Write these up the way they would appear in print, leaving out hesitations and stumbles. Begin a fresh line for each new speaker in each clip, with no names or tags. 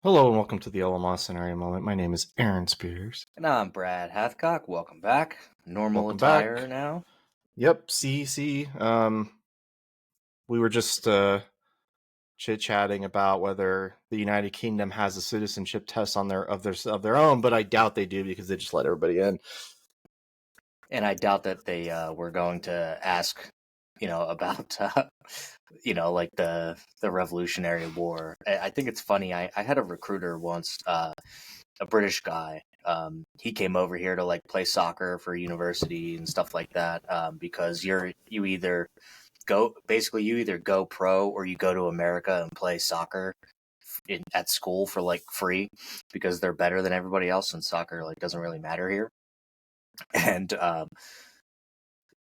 Hello and welcome to the LMA Scenario Moment. My name is Aaron Spears.
And I'm Brad Hathcock. Welcome back. Normal
Welcome
attire
back.
now.
Yep, see. We were just chit-chatting about whether the United Kingdom has a citizenship test on their own, but I doubt they do because they just let everybody in.
And I doubt that they were going to ask, about, like the Revolutionary War. I think it's funny. I had a recruiter once, a British guy. He came over here to like play soccer for university and stuff like that. Because you either go pro or you go to America and play soccer at school for like free because they're better than everybody else, and soccer like doesn't really matter here. And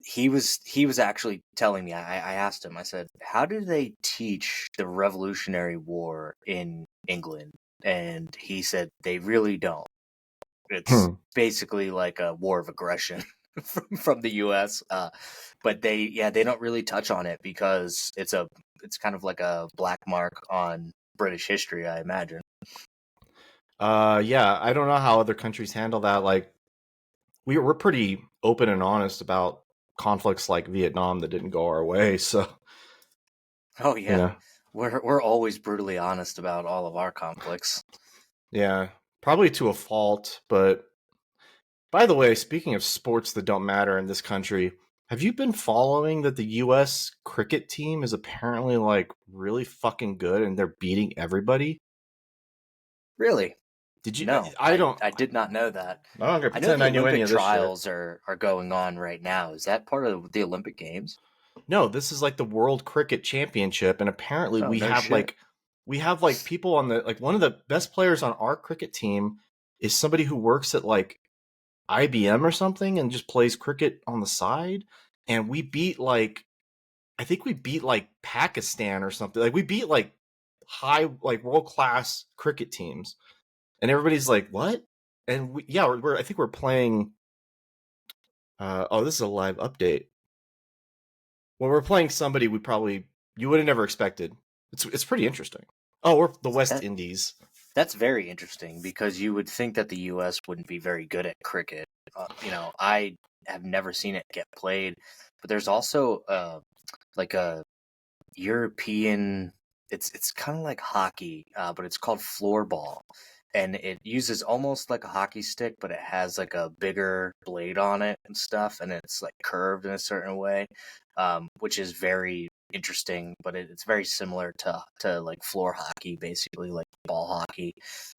he was actually telling me. I asked him. I said, "How do they teach the Revolutionary War in England?" And he said they really don't. It's basically like a war of aggression from the U.S. But they don't really touch on it because it's kind of like a black mark on British history, I imagine.
Yeah, I don't know how other countries handle that. Like, we're pretty open and honest about conflicts like Vietnam that didn't go our way. So,
Oh
you
yeah,
know,
we're always brutally honest about all of our conflicts.
yeah, probably to a fault, but by the way, speaking of sports that don't matter in this country, have you been following that the US cricket team is apparently like really fucking good and they're beating everybody?
Really?
Did you
No,
I don't
I did not know that.
I'm not gonna
I know
pretend
the
I knew any
Olympic
of this shit.
trials are going on right now. Is that part of the Olympic Games?
No, this is like the World Cricket Championship and apparently
Oh,
we
no
have
shit.
like people on the like one of the best players on our cricket team is somebody who works at like IBM or something and just plays cricket on the side, and we beat like I think we beat like Pakistan or something. Like we beat like high like world class cricket teams, and everybody's like, "What?" And we're I think we're playing. Oh, this is a live update. Well, we're playing somebody you would have never expected. It's pretty interesting. Oh, we're the West
That
Indies.
That's very interesting because you would think that the U.S. wouldn't be very good at cricket. I have never seen it get played, but there's also like a European. It's kind of like hockey, but it's called floorball, and it uses almost like a hockey stick, but it has like a bigger blade on it and stuff, and it's like curved in a certain way, which is very interesting. But it's very similar to like floor hockey, basically like ball hockey,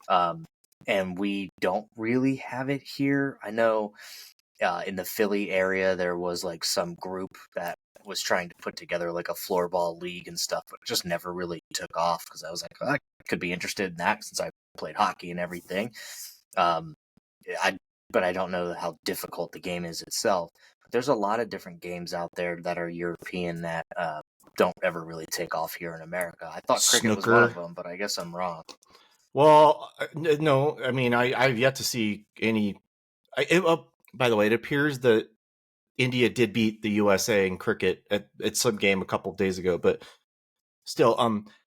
um, and we don't really have it here. I know in the Philly area, there was like some group that was trying to put together like a floorball league and stuff, but it just never really took off because I was like, oh, I could be interested in that since I played hockey and everything. Um, I but I don't know how difficult the game is itself. But there's a lot of different games out there that are European that don't ever really take off here in America. I thought cricket was one of
Snooker.
them, but I guess I'm wrong.
Well, no. I mean, I've yet to see any. By the way, it appears that India did beat the USA in cricket at some game a couple of days ago, but still,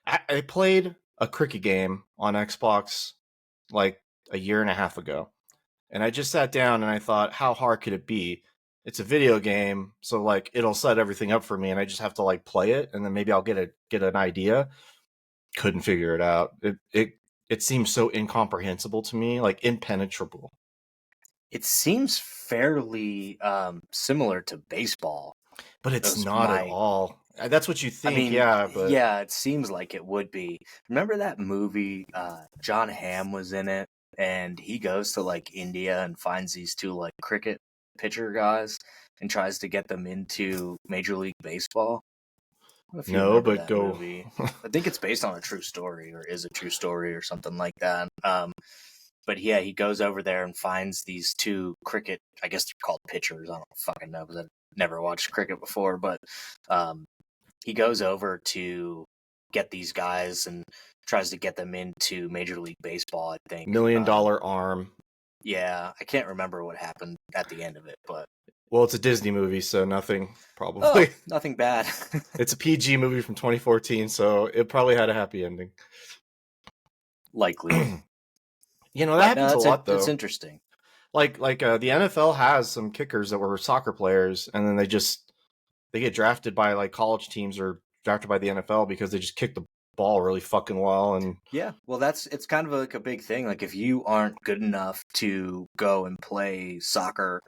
I played a cricket game on Xbox like a year and a half ago, and I just sat down and I thought, how hard could it be? It's a video game, so like it'll set everything up for me, and I just have to like play it, and then maybe I'll get an idea. Couldn't figure it out. It seems so incomprehensible to me, like impenetrable.
It seems fairly similar to baseball.
But
That
it's
was
not at
my
all. That's what you
I
think,
mean,
yeah, but
yeah, it seems like it would be. Remember that movie? John Hamm was in it, and he goes to like India and finds these two like cricket pitcher guys and tries to get them into Major League Baseball. I don't know if you
no,
remember
but
that
go.
movie. I think it's based on a true story or is a true story or something like that. But yeah, he goes over there and finds these two cricket. I guess they're called pitchers. I don't fucking know because I've never watched cricket before, but um, he goes over to get these guys and tries to get them into Major League Baseball, I think.
$1 million arm.
Yeah, I can't remember what happened at the end of it, but
Well, it's a Disney movie, so nothing
oh,
probably.
nothing bad.
It's a PG movie from 2014, so it probably had a happy ending.
likely.
That
But no,
happens a lot
it's
though.
interesting.
Like the NFL has some kickers that were soccer players, and then they get drafted by like college teams or drafted by the NFL because they just kick the ball really fucking well. And
Yeah, well, it's kind of like a big thing. Like if you aren't good enough to go and play soccer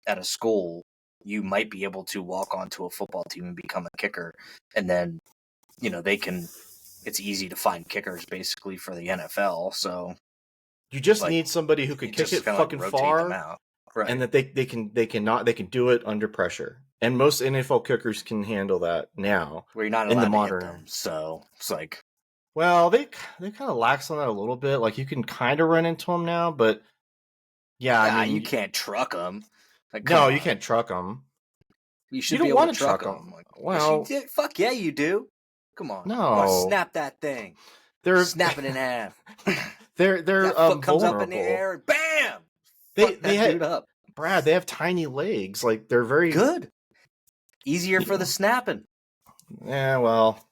at a school, you might be able to walk onto a football team and become a kicker, and then they can. It's easy to find kickers basically for the NFL. So
you just
like
need somebody who
you
could kick
just
it
kind of like
fucking
rotate them
far,
out,
and
right?
that they can do it under pressure. And most NFL kickers can handle that now
Where you're not
in the
allowed to hit
modern.
them. So it's like,
Well, they kind of lax on that a little bit. Like you can kind of run into them now, but yeah, I
you
mean,
can't truck them. Like, come
no, you
on,
can't truck them.
you
You
should be
don't
able to
want to
truck
truck
them.
them.
Like, yes, you
Well,
did. Fuck yeah, you do. Come on, I want to
no,
snap that thing.
they're
Snap it in half.
they're
That foot comes up in the
vulnerable.
air and bam! Fuck
They
that
had
dude up.
Brad. They have tiny legs. Like they're very.
Good. Easier
You
for the
know,
snapping.
yeah. Well,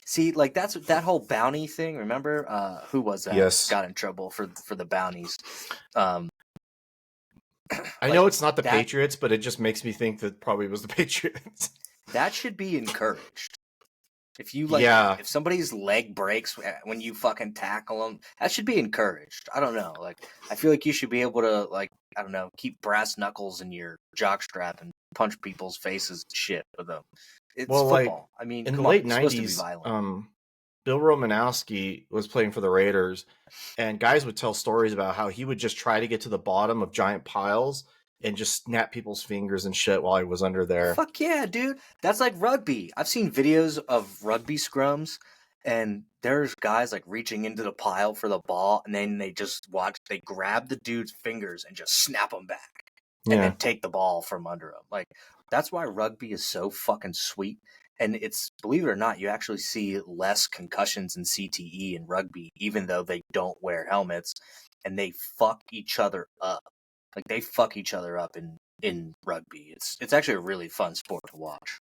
See, like that's that whole bounty thing. Remember, who was that?
yes.
Got in trouble for the bounties. Um,
I
like
know it's not the
that.
Patriots, but it just makes me think that probably was the Patriots.
That should be encouraged. If you
Yeah.
if somebody's leg breaks when you fucking tackle them, that should be encouraged. I don't know. Like, I feel like you should be able to, like, I don't know, keep brass knuckles in your jockstrap and punch people's faces and shit with them. It's
Well, like
football. I mean,
in the
come on,
late
it's supposed to be
'90s,
violent.
Bill Romanowski was playing for the Raiders, and guys would tell stories about how he would just try to get to the bottom of giant piles and just snap people's fingers and shit while he was under there.
Fuck yeah, dude. That's like rugby. I've seen videos of rugby scrums, and there's guys like reaching into the pile for the ball, and then they grab the dude's fingers and just snap them back, and
Yeah.
then take the ball from under him. Like, that's why rugby is so fucking sweet. And it's, believe it or not, you actually see less concussions in CTE in rugby, even though they don't wear helmets, and they fuck each other up. Like, they fuck each other up in rugby. It's actually a really fun sport to watch.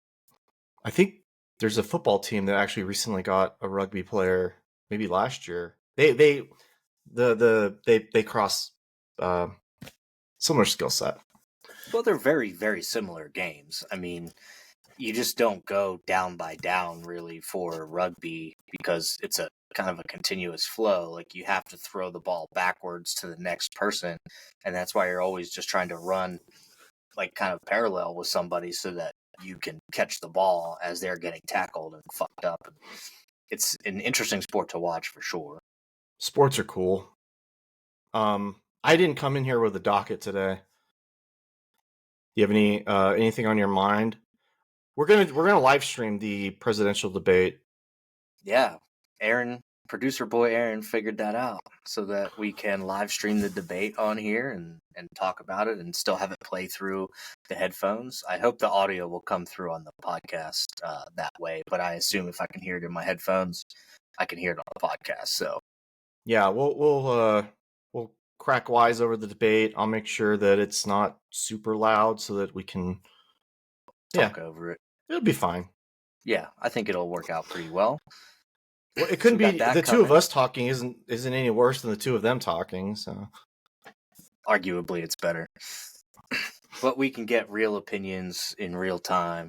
I think there's a football team that actually recently got a rugby player, maybe last year. They cross similar skill set.
Well, they're very, very similar games. I mean, you just don't go down by down really for rugby because it's a kind of a continuous flow. Like, you have to throw the ball backwards to the next person, and that's why you're always just trying to run like kind of parallel with somebody so that you can catch the ball as they're getting tackled and fucked up. It's an interesting sport to watch for sure.
Sports are cool. I didn't come in here with a docket today. Do you have anything on your mind? We're gonna live stream the presidential debate.
Yeah, producer boy Aaron figured that out so that we can live stream the debate on here and talk about it and still have it play through the headphones. I hope the audio will come through on the podcast that way, but I assume if I can hear it in my headphones, I can hear it on the podcast. So
Yeah, we'll crack wise over the debate. I'll make sure that it's not super loud so that we can
talk over it.
It'll be fine.
Yeah, I think it'll work out pretty well.
Well, it
So
couldn't
we got
be
that
the two of
coming.
us talking isn't any worse than the two of them talking, so
Arguably it's better. But we can get real opinions in real time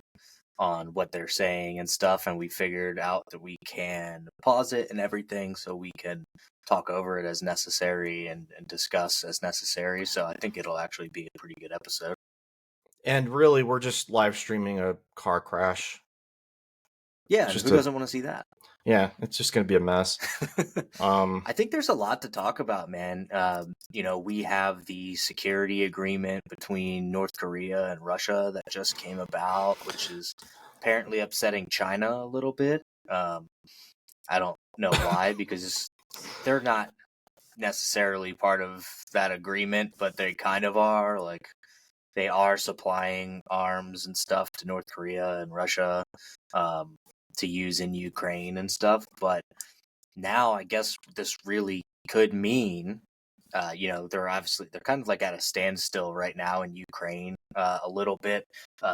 on what they're saying and stuff, and we figured out that we can pause it and everything so we can talk over it as necessary and discuss as necessary. So I think it'll actually be a pretty good episode.
And really, we're just live streaming a car crash.
Yeah, and who doesn't want to see that?
Yeah, it's just going to be a mess.
I think there's a lot to talk about, man. We have the security agreement between North Korea and Russia that just came about, which is apparently upsetting China a little bit. I don't know why, because they're not necessarily part of that agreement, but they kind of are. Like, they are supplying arms and stuff to North Korea and Russia to use in Ukraine and stuff. But now I guess this really could mean they're kind of like at a standstill right now in Ukraine a little bit.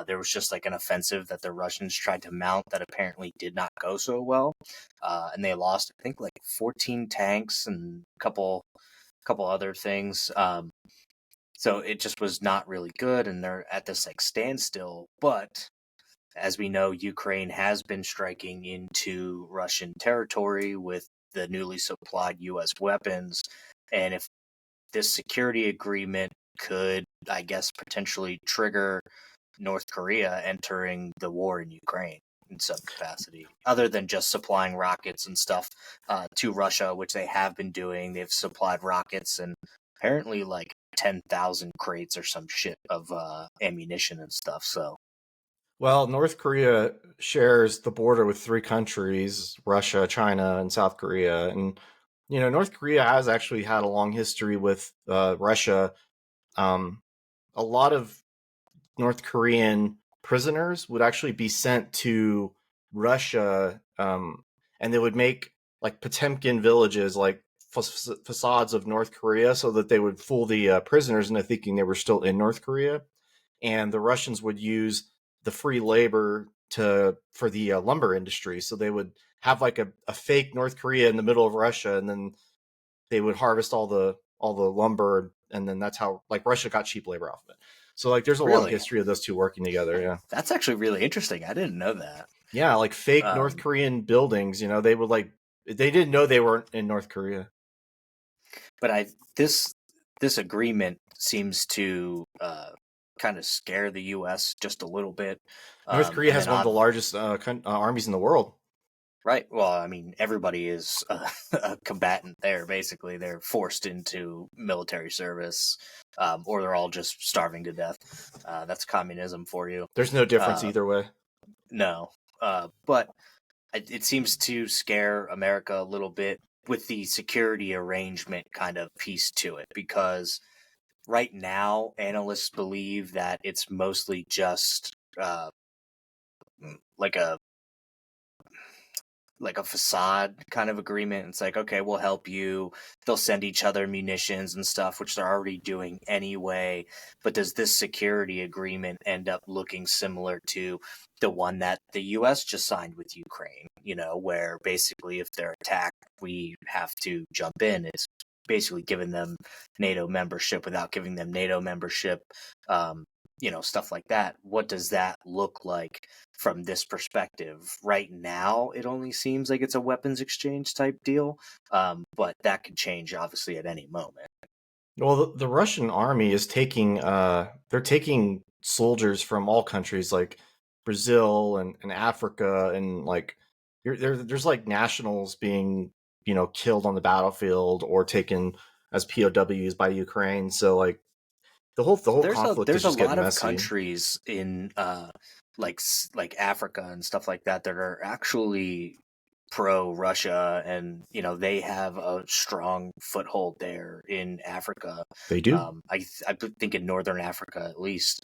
There was just like an offensive that the Russians tried to mount that apparently did not go so well, and they lost I think like 14 tanks and a couple other things. So it just was not really good, and they're at this like standstill. But as we know, Ukraine has been striking into Russian territory with the newly supplied U.S. weapons. And if this security agreement could, I guess, potentially trigger North Korea entering the war in Ukraine in some capacity, other than just supplying rockets and stuff to Russia, which they have been doing. They've supplied rockets and apparently like 10,000 crates or some shit of ammunition and stuff. So
Well, North Korea shares the border with three countries: Russia, China, and South Korea. And North Korea has actually had a long history with Russia. Um, a lot of North Korean prisoners would actually be sent to Russia, and they would make like Potemkin villages, like facades of North Korea, so that they would fool the prisoners into thinking they were still in North Korea. And the Russians would use the free labor for the lumber industry. So they would have like a fake North Korea in the middle of Russia, and then they would harvest all the lumber, and then that's how like Russia got cheap labor off of it. So like there's a long
really,
history of those two working together. Yeah.
that's actually really interesting. I didn't know that.
Yeah, like fake North
Um,
Korean buildings, they would like they didn't know they weren't in North Korea.
but this agreement seems to kind of scare the U.S. just a little bit,
North Korea
and
has
then
one of the largest armies in the world.
right. Well, I mean, everybody is a combatant there. Basically, they're forced into military service, or they're all just starving to death. That's communism for you.
There's no difference
Uh,
either way.
no, but it seems to scare America a little bit with the security arrangement kind of piece to it, because right now analysts believe that it's mostly just like a facade kind of agreement. It's like, okay, we'll help you. They'll send each other munitions and stuff, which they're already doing anyway. But does this security agreement end up looking similar to the one that the US just signed with Ukraine? Where basically if they're attacked, we have to jump in. It's basically giving them NATO membership without giving them NATO membership. Stuff like that. What does that look like from this perspective? Right now, it only seems like it's a weapons exchange type deal, but that could change obviously at any moment.
Well, the Russian army is taking they're taking soldiers from all countries like Brazil and Africa, and like there's like nationals being killed on the battlefield or taken as POWs by Ukraine. So like the whole
There's a
conflict is
there's a
just getting
lot of
messy.
countries in like Africa and stuff like that that are actually pro Russia, and they have a strong foothold there in Africa.
They do.
I think in northern Africa at least.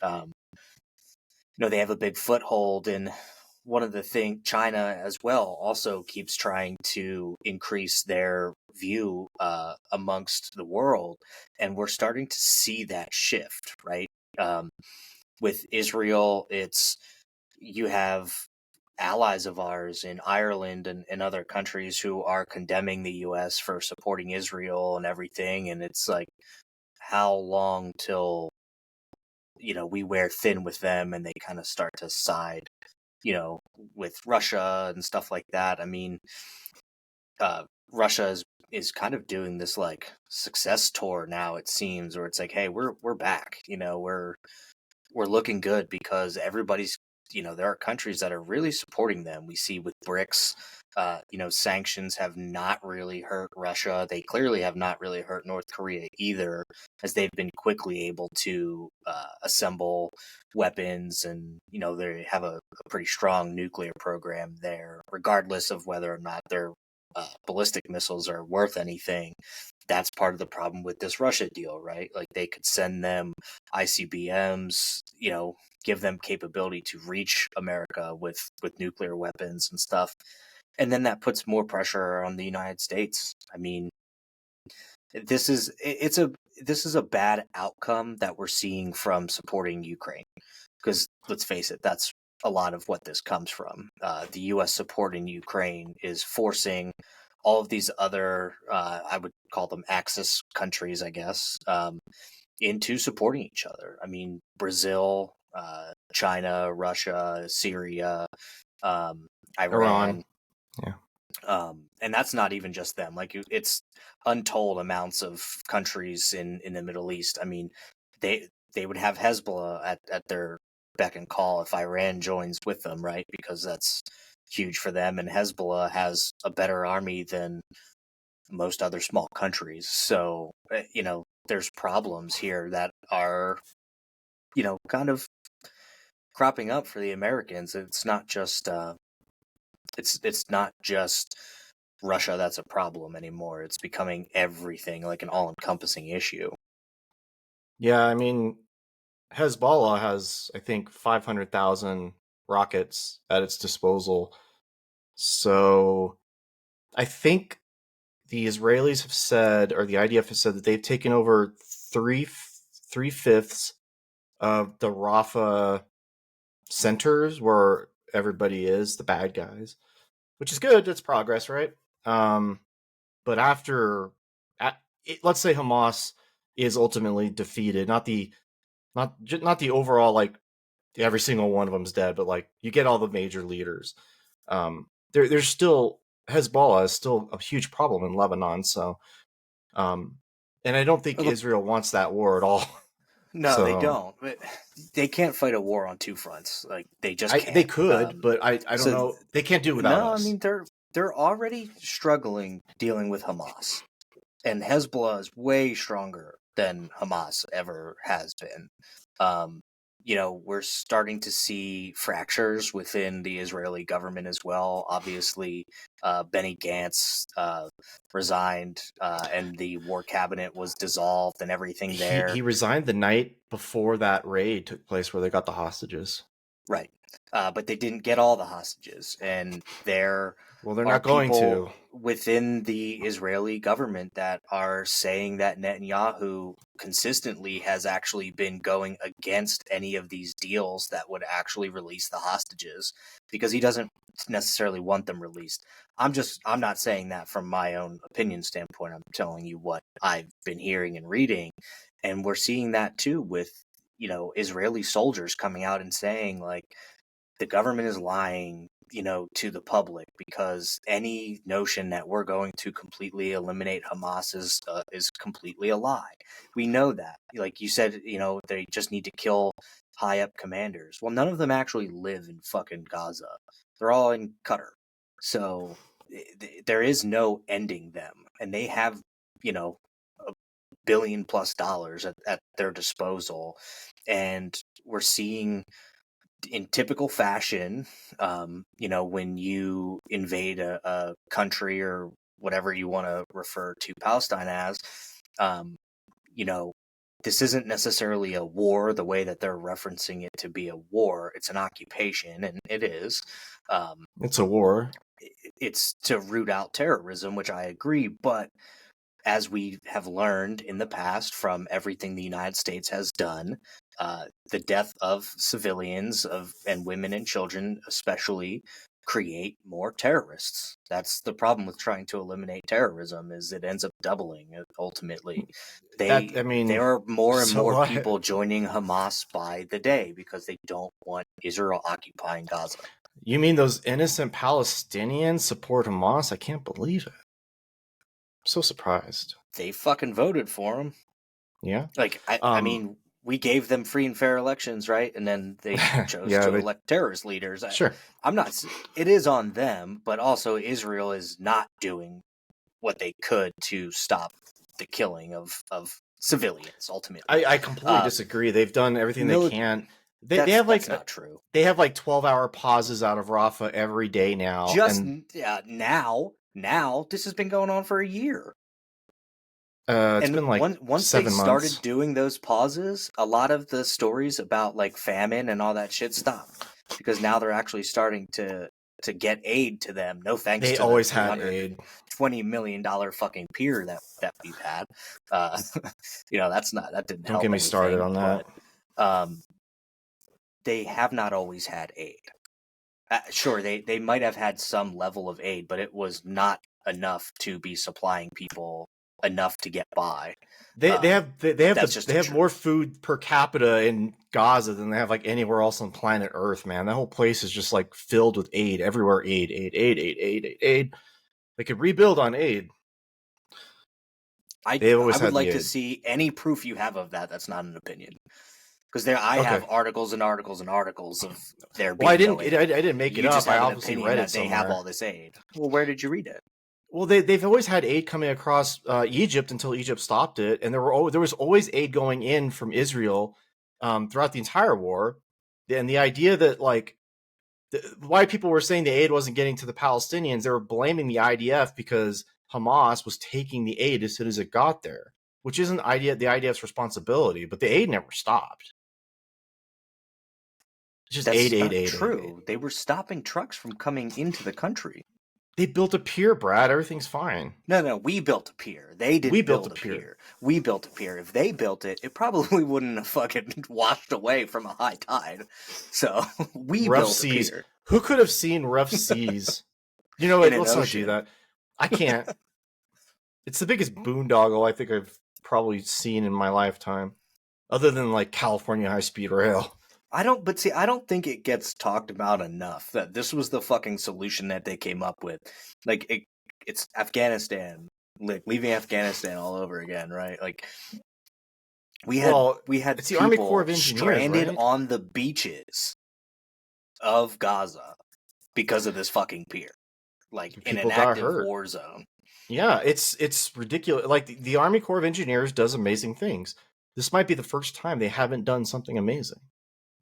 They have a big foothold, and one of the thing China as well also keeps trying to increase their view amongst the world, and we're starting to see that shift, right? Um, with Israel, it's you have allies of ours in Ireland and other countries who are condemning the U.S. for supporting Israel and everything, and it's like, how long till we wear thin with them and they kind of start to side, with Russia and stuff like that. I mean, Russia is kind of doing this like success tour now, it seems, where it's like, hey, we're back. We're looking good because everybody's, there are countries that are really supporting them. We see with BRICS, sanctions have not really hurt Russia. They clearly have not really hurt North Korea either, as they've been quickly able to assemble weapons, and they have a pretty strong nuclear program there, regardless of whether or not their ballistic missiles are worth anything. That's part of the problem with this Russia deal, right? Like they could send them ICBMs, give them capability to reach America with nuclear weapons and stuff. And then that puts more pressure on the United States. I mean, this is a bad outcome that we're seeing from supporting Ukraine, because let's face it, that's a lot of what this comes from. The U.S. support in Ukraine is forcing all of these other, I would call them Axis countries, I guess, into supporting each other. I mean, Brazil, China, Russia, Syria,
Iran.
Iran,
Yeah.
and that's not even just them. Like, it's untold amounts of countries in the Middle East. I mean, they would have Hezbollah at their beck and call if Iran joins with them, right? Because that's huge for them, and Hezbollah has a better army than most other small countries. So, there's problems here that are, kind of cropping up for the Americans. It's not just it's not just Russia that's a problem anymore. It's becoming everything, like an all-encompassing issue.
Yeah, I mean, Hezbollah has, I think, 500,000 rockets at its disposal. So I think the Israelis have said, or the IDF has said, that they've taken over three-fifths of the Rafah centers where everybody is, the bad guys, which is good. It's progress, right? But let's say Hamas is ultimately defeated, not the overall, like, every single one of them's dead, but like you get all the major leaders. There's still Hezbollah is still a huge problem in Lebanon. So, and I don't think
Look,
Israel wants that war at all.
no, they
So
don't. They can't fight a war on two fronts. Like, they just
they
can't.
could, but I don't
So
know. They can't do it without
no, I
us.
mean, they're already struggling dealing with Hamas, and Hezbollah is way stronger than Hamas ever has been. Um, we're starting to see fractures within the Israeli government as well. Obviously, Benny Gantz resigned, and the war cabinet was dissolved, and everything there.
He resigned the night before that raid took place, where they got the hostages.
Right. But they didn't get all the hostages, and there
Well, they're
are
not going
people
to.
within the Israeli government that are saying that Netanyahu consistently has actually been going against any of these deals that would actually release the hostages, because he doesn't necessarily want them released. I'm not saying that from my own opinion standpoint. I'm telling you what I've been hearing and reading, and we're seeing that too with Israeli soldiers coming out and saying, like, the government is lying, to the public, because any notion that we're going to completely eliminate Hamas is completely a lie. We know that. Like you said, they just need to kill high up commanders. Well, none of them actually live in fucking Gaza. They're all in Qatar. So there is no ending them, and they have, $1 billion+ at their disposal, and we're seeing, in typical fashion, when you invade a country, or whatever you want to refer to Palestine as, um, you know, this isn't necessarily a war the way that they're referencing it to be a war. It's an occupation, and it is. Um,
It's a war.
it's to root out terrorism, which I agree, but as we have learned in the past from everything the United States has done, the death of civilians and women and children especially create more terrorists. That's the problem with trying to eliminate terrorism, is it ends up doubling ultimately.
That, I
There
mean,
are more and
so
more
what?
people joining Hamas by the day because they don't want Israel occupying Gaza.
You mean those innocent Palestinians support Hamas? I can't believe it. I'm so surprised.
They fucking voted for him.
Yeah.
Like, I mean, we gave them free and fair elections, right? And then they chose
Yeah.
to elect terrorist leaders.
Sure.
I'm not. It is on them, but also Israel is not doing what they could to stop the killing of civilians. Ultimately,
I completely disagree. They've done everything they can. They have
that's not true.
they have like 12-hour pauses out of Rafah every day now,
Just
and
now, this has been going on for a year.
it's
And
been like
once they
7 months.
started doing those pauses, a lot of the stories about, like, famine and all that shit stopped, because now they're actually starting to get aid to them. No thanks
They
to the
always had
300.
aid.
$20 million fucking pier that we've had. That didn't
Don't
help
get me
anything,
started on that.
but they have not always had aid. Sure, they might have had some level of aid, but it was not enough to be supplying people enough to get by.
They have
True.
more food per capita in Gaza than they have like anywhere else on planet Earth, man. That whole place is just like filled with aid everywhere. Aid. They could rebuild on aid.
I
They've always
would
had
like
the
to
aid.
see any proof you have of that. That's not an opinion, because I have articles and articles and articles of there being no aid.
I didn't make it
You just
up. I
have an
obviously
opinion
read it
that they have
somewhere.
all this aid. Well, where did you read it?
Well, they've always had aid coming across Egypt until Egypt stopped it, and there was always aid going in from Israel throughout the entire war. And the idea that like why people were saying the aid wasn't getting to the Palestinians, they were blaming the IDF because Hamas was taking the aid as soon as it got there, which isn't the IDF's responsibility. But the aid never stopped. It's just
That's
aid,
not true.
aid.
They were stopping trucks from coming into the country.
They built a pier, Brad. Everything's fine.
No, we built a pier. They didn't build a pier. We built a pier. If they built it, it probably wouldn't have fucking washed away from a high tide. So we
rough
built
seas.
a pier.
Who could have seen rough seas? You know what? Let's not do that. I can't. It's the biggest boondoggle I think I've probably seen in my lifetime, other than like California high-speed rail.
I don't think it gets talked about enough that this was the fucking solution that they came up with. Like it's Afghanistan, like leaving Afghanistan all over again, right? Like we had
it's the Army Corps of Engineers,
stranded
right?
on the beaches of Gaza because of this fucking pier, like in an active war zone.
Yeah, it's ridiculous. Like the Army Corps of Engineers does amazing things. This might be the first time they haven't done something amazing.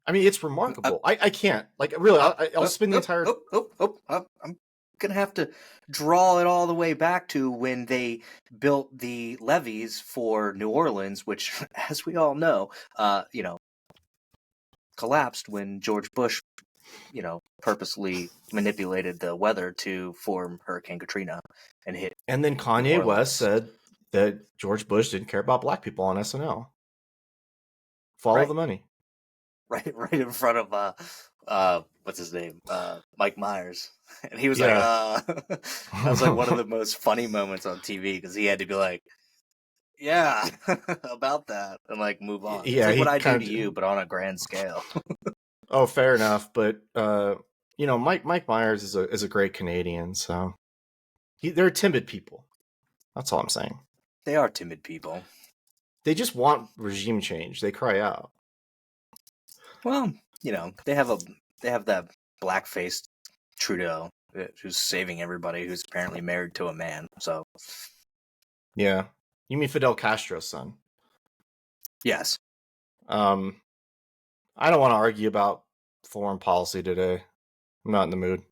I mean, it's remarkable. I can't. Like, really, I'll spend the entire...
I'm going to have to draw it all the way back to when they built the levees for New Orleans, which, as we all know, collapsed when George Bush, purposely manipulated the weather to form Hurricane Katrina and hit.
And then Kanye West said that George Bush didn't care about black people on SNL. Follow the money.
Right in front of what's his name, Mike Myers, and he was like, that was like one of the most funny moments on TV because he had to be like, yeah, about that, and like move on. Yeah, it's like what I do to you, but on a grand scale.
Oh, fair enough, but Mike Myers is a great Canadian, so they're timid people. That's all I'm saying.
They are timid people.
They just want regime change. They cry out.
Well, they have that black-faced Trudeau who's saving everybody, who's apparently married to a man. So,
yeah, you mean Fidel Castro's son?
Yes.
I don't want to argue about foreign policy today. I'm not in the mood.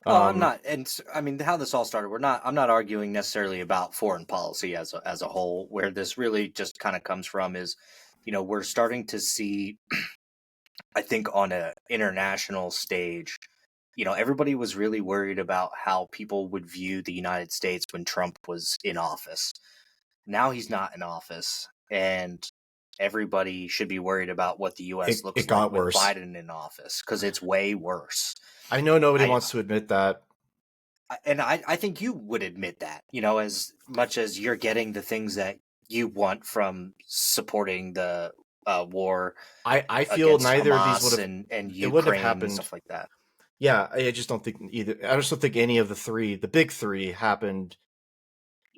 Well, I'm not, and I mean, how this all started. I'm not arguing necessarily about foreign policy as a whole. Where this really just kind of comes from is, we're starting to see, I think, on an international stage, everybody was really worried about how people would view the United States when Trump was in office. Now he's not in office, and everybody should be worried about what the U.S. looks like with Biden in office, because it's way worse.
I know nobody wants to admit that.
And I think you would admit that, as much as you're getting the things that you want from supporting the war.
I feel neither
Hamas
of these would have
and Ukraine,
it wouldn't have happened.
And stuff like that.
Yeah, I just don't think either. I just don't think any of the big three, happened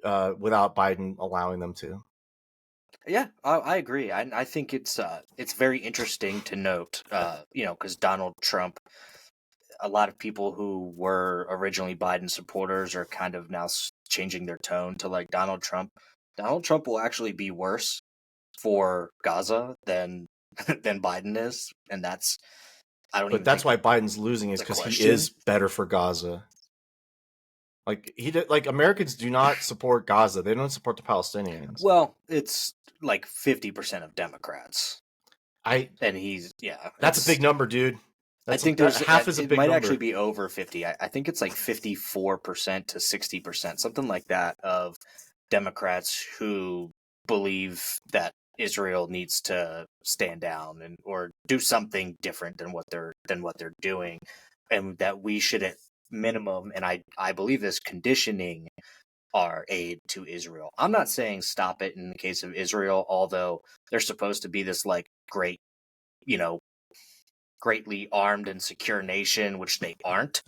without Biden allowing them to.
Yeah, I agree. I think it's very interesting to note, because Donald Trump, a lot of people who were originally Biden supporters are kind of now changing their tone to like Donald Trump. Donald Trump will actually be worse for Gaza than Biden is, and that's
that's why Biden's losing, is because he is better for Gaza. Like Americans do not support Gaza; they don't support the Palestinians.
Well, it's like 50% of Democrats.
That's a big number, dude.
I
That's
think
half is a
it
big
might
number.
actually be over 50. I think it's like 54% to 60%, something like that, of Democrats who believe that Israel needs to stand down and or do something different than what they're doing, and that we should at minimum, and I believe this, conditioning our aid to Israel. I'm not saying stop it in the case of Israel, although they're supposed to be this like great, you know, greatly armed and secure nation, which they aren't.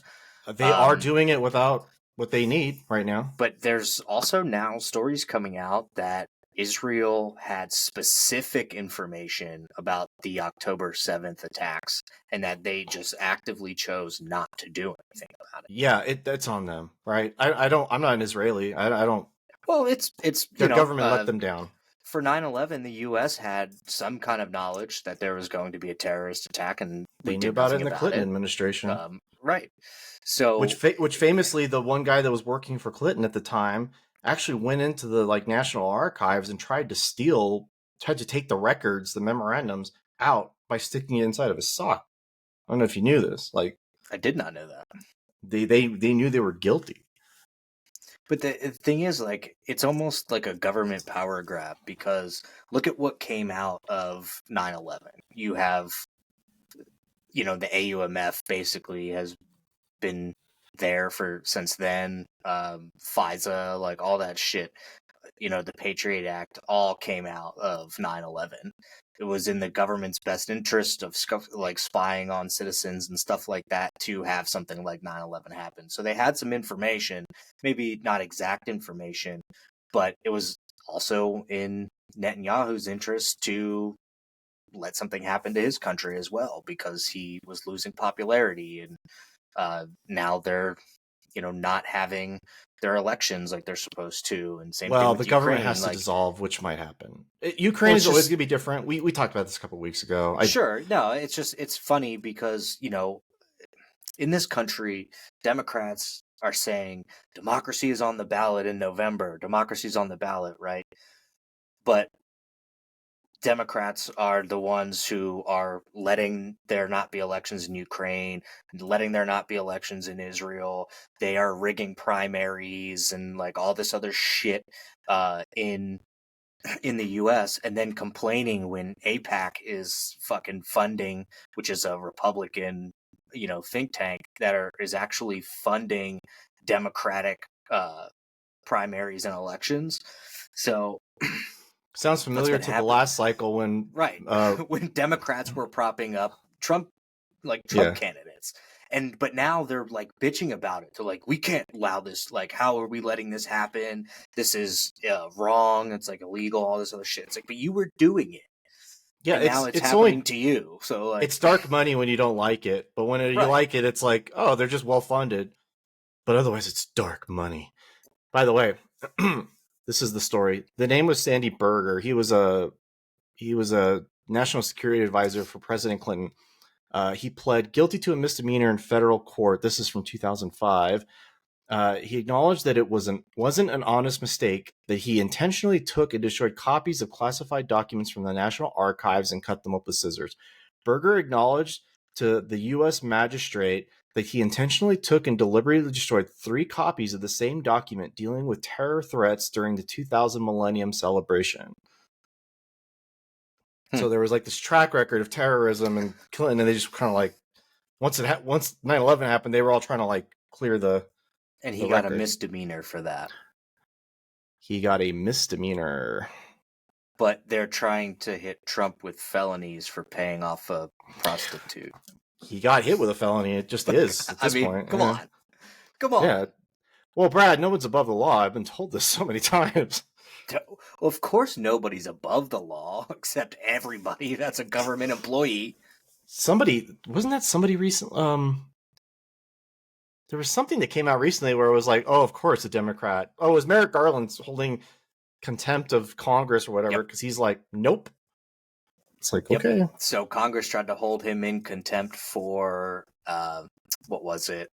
They are doing it without what they need right now.
But there's also now stories coming out that Israel had specific information about the October 7th attacks and that they just actively chose not to do anything about it.
Yeah, it's on them, right? I'm not an Israeli. I don't.
Well, it's
Their government let them down.
For 9/11, the U.S. had some kind of knowledge that there was going to be a terrorist attack, and we
They knew
did
about it
nothing
in the
about
Clinton
it.
administration.
Right. So,
Which famously, the one guy that was working for Clinton at the time actually went into the like National Archives and tried to take the records, the memorandums out by sticking it inside of his sock. I don't know if you knew this. Like
I did not know that.
they knew they were guilty.
But the thing is, like, it's almost like a government power grab because look at what came out of 9/11. You have, the AUMF basically has been there since then. FISA, like all that shit. The Patriot Act all came out of 9/11. It was in the government's best interest of like spying on citizens and stuff like that to have something like 9/11 happen. So they had some information, maybe not exact information, but it was also in Netanyahu's interest to let something happen to his country as well because he was losing popularity, and now they're not having their elections like they're supposed to, and same thing
Well, the
with
government
Ukraine.
has to
Like,
dissolve, which might happen. Ukraine is always going to be different. We talked about this a couple of weeks ago.
Sure, no, it's funny because in this country, Democrats are saying democracy is on the ballot in November. Democracy is on the ballot, right? But Democrats are the ones who are letting there not be elections in Ukraine, letting there not be elections in Israel. They are rigging primaries and like all this other shit in the U.S. and then complaining when AIPAC is fucking funding, which is a Republican, think tank is actually funding Democratic primaries and elections. So.
Sounds familiar to the last cycle when
right when Democrats were propping up Trump candidates, but now they're like bitching about it. They're like, we can't allow this. Like, how are we letting this happen? This is wrong. It's like illegal. All this other shit. It's like, but you were doing it.
Yeah,
and now it's happening to you. So like,
it's dark money when you don't like it, but when you like it, it's like, oh, they're just well funded. But otherwise, it's dark money. By the way, this is the story. The name was Sandy Berger. He was a national security advisor for President Clinton. He pled guilty to a misdemeanor in federal court. This is from 2005. He acknowledged that it wasn't an honest mistake, that he intentionally took and destroyed copies of classified documents from the National Archives and cut them up with scissors. Berger acknowledged to the U.S. magistrate that he intentionally took and deliberately destroyed 3 copies of the same document dealing with terror threats during the 2000 millennium celebration. So there was like this track record of terrorism and killing, and they just kind of like once 9/11 happened, they were all trying to like clear the.
And he got a misdemeanor for that.
He got a misdemeanor.
But they're trying to hit Trump with felonies for paying off a prostitute.
He got hit with a felony. It just is at this point.
Come on.
Yeah. Well, Brad, no one's above the law. I've been told this so many times.
Well, of course nobody's above the law except everybody that's a government employee.
Wasn't that somebody recent? There was something that came out recently where it was like, oh, of course, a Democrat. Oh, it was Merrick Garland's holding contempt of Congress or whatever because he's like, nope. It's like, okay.
So Congress tried to hold him in contempt for, what was it?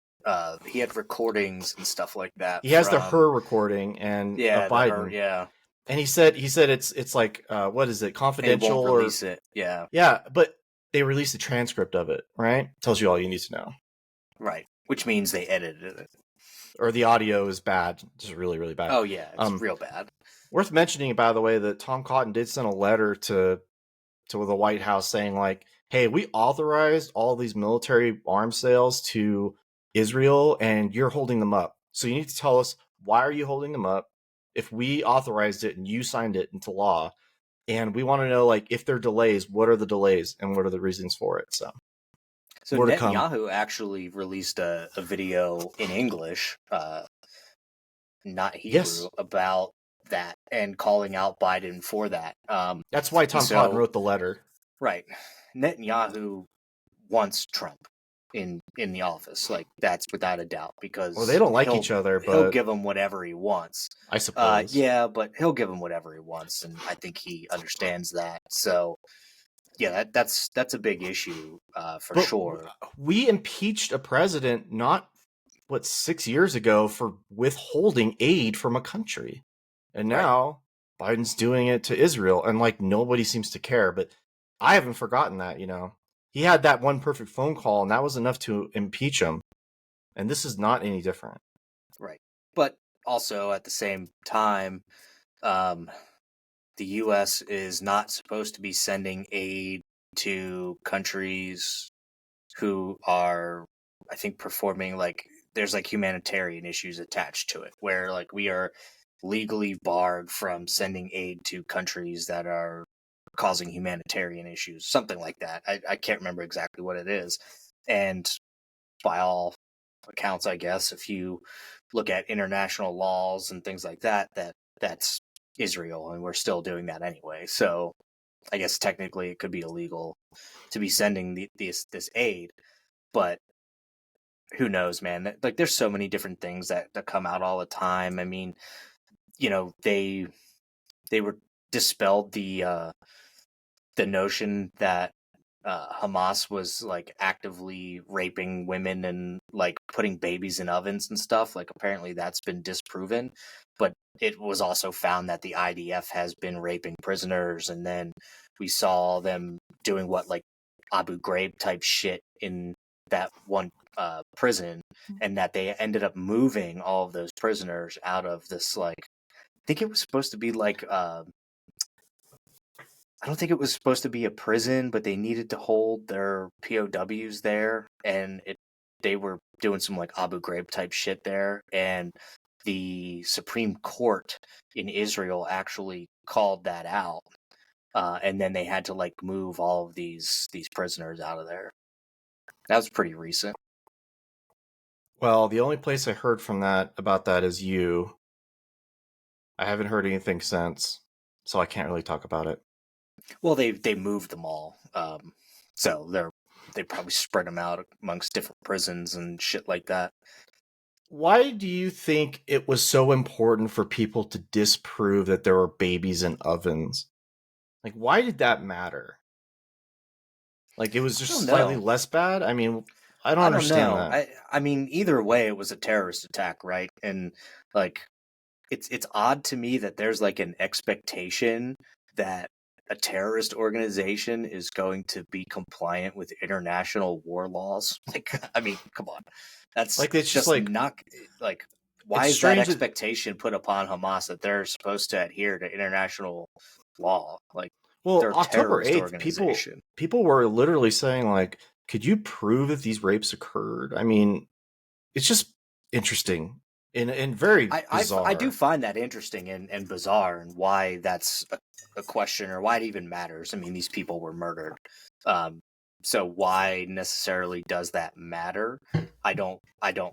He had recordings and stuff like that.
He has the her recording and Biden. And he said it's like what is it, confidential,
they won't release it.
Yeah, but they released a transcript of it, right? Tells you all you need to know.
Right. Which means they edited it.
Or the audio is bad, just really, really bad.
Oh yeah, it's real bad.
Worth mentioning, by the way, that Tom Cotton did send a letter to the White House saying, like, hey, we authorized all these military arms sales to Israel, and you're holding them up. So you need to tell us, why are you holding them up? If we authorized it and you signed it into law, and we want to know, like, if there are delays, what are the delays and what are the reasons for it? So more to come.
Netanyahu actually released a video in English, not Hebrew,
Yes,
about that and calling out Biden for that.
that's why Tom Cotton wrote the letter.
Right. Netanyahu wants Trump in the office. Like, that's without a doubt, because
Well, they don't like each other, but
he'll give him whatever he wants.
I suppose.
Yeah, but he'll give him whatever he wants, and I think he understands that. So yeah, that's a big issue for sure.
We impeached a president not 6 years ago for withholding aid from a country, and now Biden's doing it to Israel, and like nobody seems to care. But I haven't forgotten that. He had that one perfect phone call, and that was enough to impeach him. And this is not any different.
Right, but also at the same time, the U.S. is not supposed to be sending aid to countries who are, I think, performing, like, there's like humanitarian issues attached to it, where like we are legally barred from sending aid to countries that are causing humanitarian issues, something like that. I can't remember exactly what it is. And by all accounts, I guess, if you look at international laws and things like that, that's Israel, and we're still doing that anyway. So I guess technically it could be illegal to be sending this aid, but who knows, man? Like, there's so many different things that come out all the time. I mean, they were dispelled the notion that Hamas was like actively raping women and like putting babies in ovens and stuff. Like, apparently that's been disproven, but it was also found that the IDF has been raping prisoners, and then we saw them doing like Abu Ghraib type shit in that one prison, and that they ended up moving all of those prisoners out of this, like, I think it was supposed to be like I don't think it was supposed to be a prison, but they needed to hold their POWs there, and they were doing some like Abu Ghraib type shit there, and the Supreme Court in Israel actually called that out, and then they had to like move all of these prisoners out of there. That was pretty recent.
Well, the only place I heard about that is you. I haven't heard anything since, so I can't really talk about it.
Well, they moved them all, so they probably spread them out amongst different prisons and shit like that.
Why do you think it was so important for people to disprove that there were babies in ovens? Like, why did that matter? Like, it was just slightly less bad? I mean, I don't understand that.
I mean, either way, it was a terrorist attack, right? And like, it's odd to me that there's like an expectation that a terrorist organization is going to be compliant with international war laws. Like, I mean, come on, that's
like, it's just like
not like, why is that expectation put upon Hamas that they're supposed to adhere to international law? Like,
well,
they're a
October 8th,
organization.
people were literally saying, like, could you prove that these rapes occurred? I mean, it's just interesting and very bizarre.
I do find that interesting and bizarre, and why that's a question, or why it even matters. I mean, these people were murdered. So why necessarily does that matter? I don't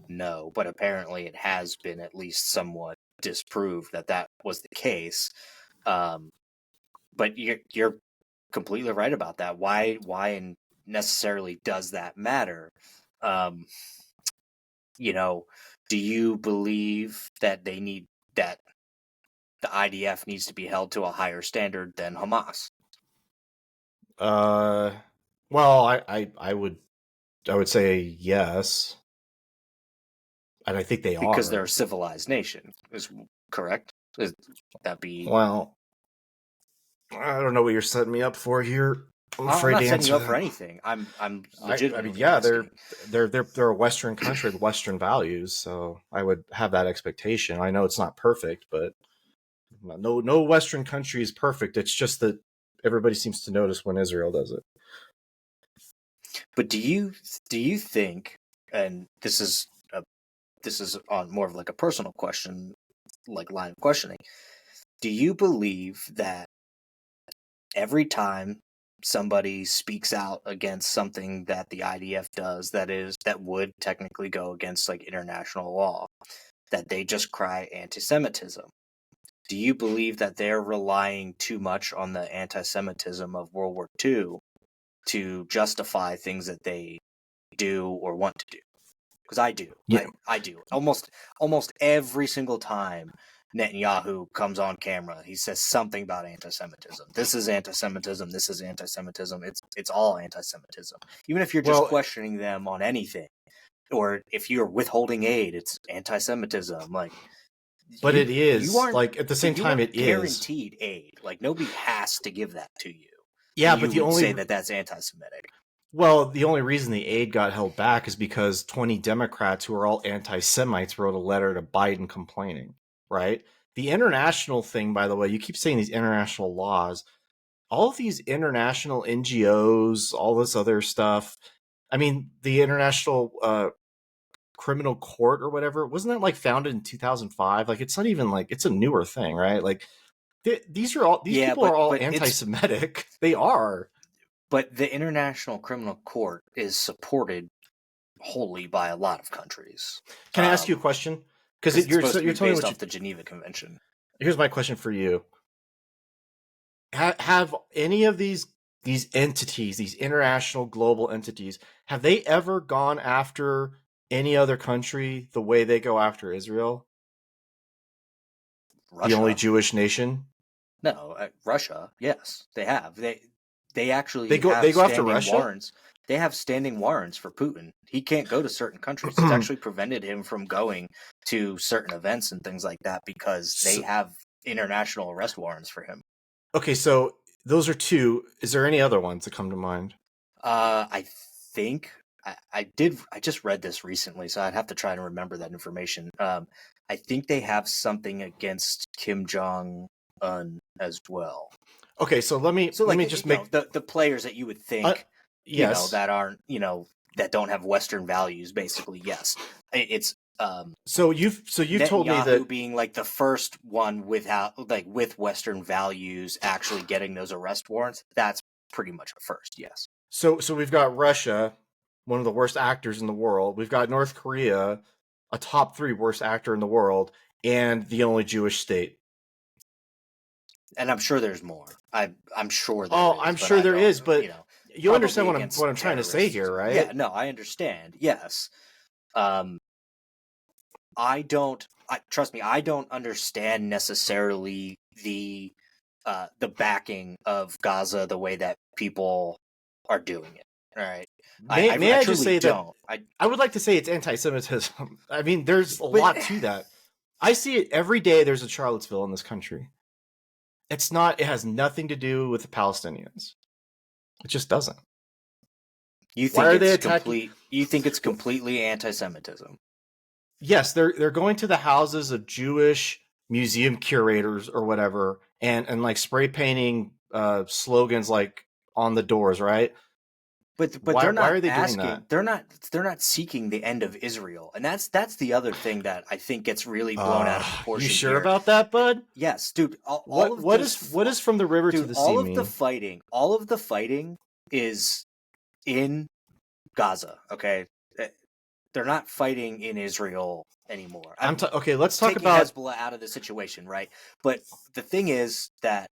know, but apparently it has been at least somewhat disproved that was the case. But you're completely right about that. Why necessarily does that matter? Do you believe that that the IDF needs to be held to a higher standard than Hamas?
Well, I would say yes, and I think they are,
because they're a civilized nation. Is correct? Is that be?
Well, I don't know what you're setting me up for here. I'm
I'm
afraid
not
to
setting you
answer
up for
that.
anything. I'm
I mean,
legitimately
yeah,
asking.
they're a Western country with Western values, so I would have that expectation. I know it's not perfect, but no Western country is perfect. It's just that everybody seems to notice when Israel does it.
But do you think, and this is on more of like a personal question, like line of questioning, do you believe that every time somebody speaks out against something that the IDF does that would technically go against like international law, that they just cry anti-Semitism? Do you believe that they're relying too much on the anti-Semitism of World War II to justify things that they do or want to do? Because I do.
Yeah.
I do. Almost every single time Netanyahu comes on camera, he says something about anti-Semitism. This is anti-Semitism. This is anti-Semitism. It's all anti-Semitism. Even if you're just
Well,
questioning them on anything, or if you're withholding aid, it's anti-Semitism. Like
but it
you
is
aren't,
like at the same
but you
time
aren't
it is.
guaranteed aid. Like nobody has to give that to you,
Yeah,
and
but
you
the
would
only
say that that's anti-Semitic.
well, the only reason the aid got held back is because 20 Democrats who are all anti-Semites wrote a letter to Biden complaining, right? The international thing, by the way, you keep saying these international laws, all of these international NGOs, all this other stuff. I mean, the International Criminal Court or whatever, wasn't that like founded in 2005? Like, it's not even like it's a newer thing, right? Like, these
Yeah,
people are all
but it's
anti-Semitic. They are.
but the International Criminal Court is supported wholly by a lot of countries,
Can I ask you a question? Because
because it's supposed to
you're
be
telling me
based
what you.
off the Geneva Convention.
Here's my question for you: have any of these entities, these international global entities, have they ever gone after any other country the way they go after Israel, the only
Russia?
Jewish nation?
No, Russia. Yes, they have. They
They
actually
go
have
they go after
standing
Russia.
warrants. They have standing warrants for Putin. He can't go to certain countries. It's actually prevented him from going to certain events and things like that because they
So,
have international arrest warrants for him.
okay, so those are two. Is there any other ones that come to mind?
I think I did. I just read this recently, so I'd have to try to remember that information. I think they have something against Kim Jong Un as well.
Okay, so
So
let
like
me just
you know
make.
the players that you would
Uh,
think
yes.
that aren't that don't have Western values. Basically, yes, it's
So you've told me
Netanyahu
that.
being like the first one without like with Western values actually getting those arrest warrants. That's pretty much a first. Yes.
So we've got Russia, one of the worst actors in the world. We've got North Korea, a top 3 worst actor in the world, and the only Jewish state.
And I'm sure there's more. I'm sure there
Oh,
is,
I'm
but
sure
I
there
don't.
is, but you understand
Probably
what
against
I'm trying to say here,
terrorists. Yeah,
right?
no, I understand. Yes, um, I don't. Trust me, I don't understand necessarily the backing of Gaza the way that people are doing it. All right,
May
I
I just
truly
say that
don't.
I would like to say it's anti-Semitism. I mean, there's a
But
lot to that. I see it every day. There's a Charlottesville in this country. It's not. It has nothing to do with the Palestinians. It just doesn't.
you
Why
think
are they
it's
attacking?
complete? You think it's completely anti-Semitism?
Yes, they're going to the houses of Jewish museum curators or whatever, and like spray painting slogans like on the doors, right?
But
Why
they're
why
not
are they doing that?
asking. They're not seeking the end of Israel, and that's the other thing that I think gets really blown out of
You
proportion
sure
here.
about that, bud?
Yes, dude. All of this,
What is from the river to
dude.
the sea mean?
All of the fighting is in Gaza. Okay, they're not fighting in Israel anymore.
Okay. Let's talk
Taking
about.
Hezbollah out of the situation, right? But the thing is that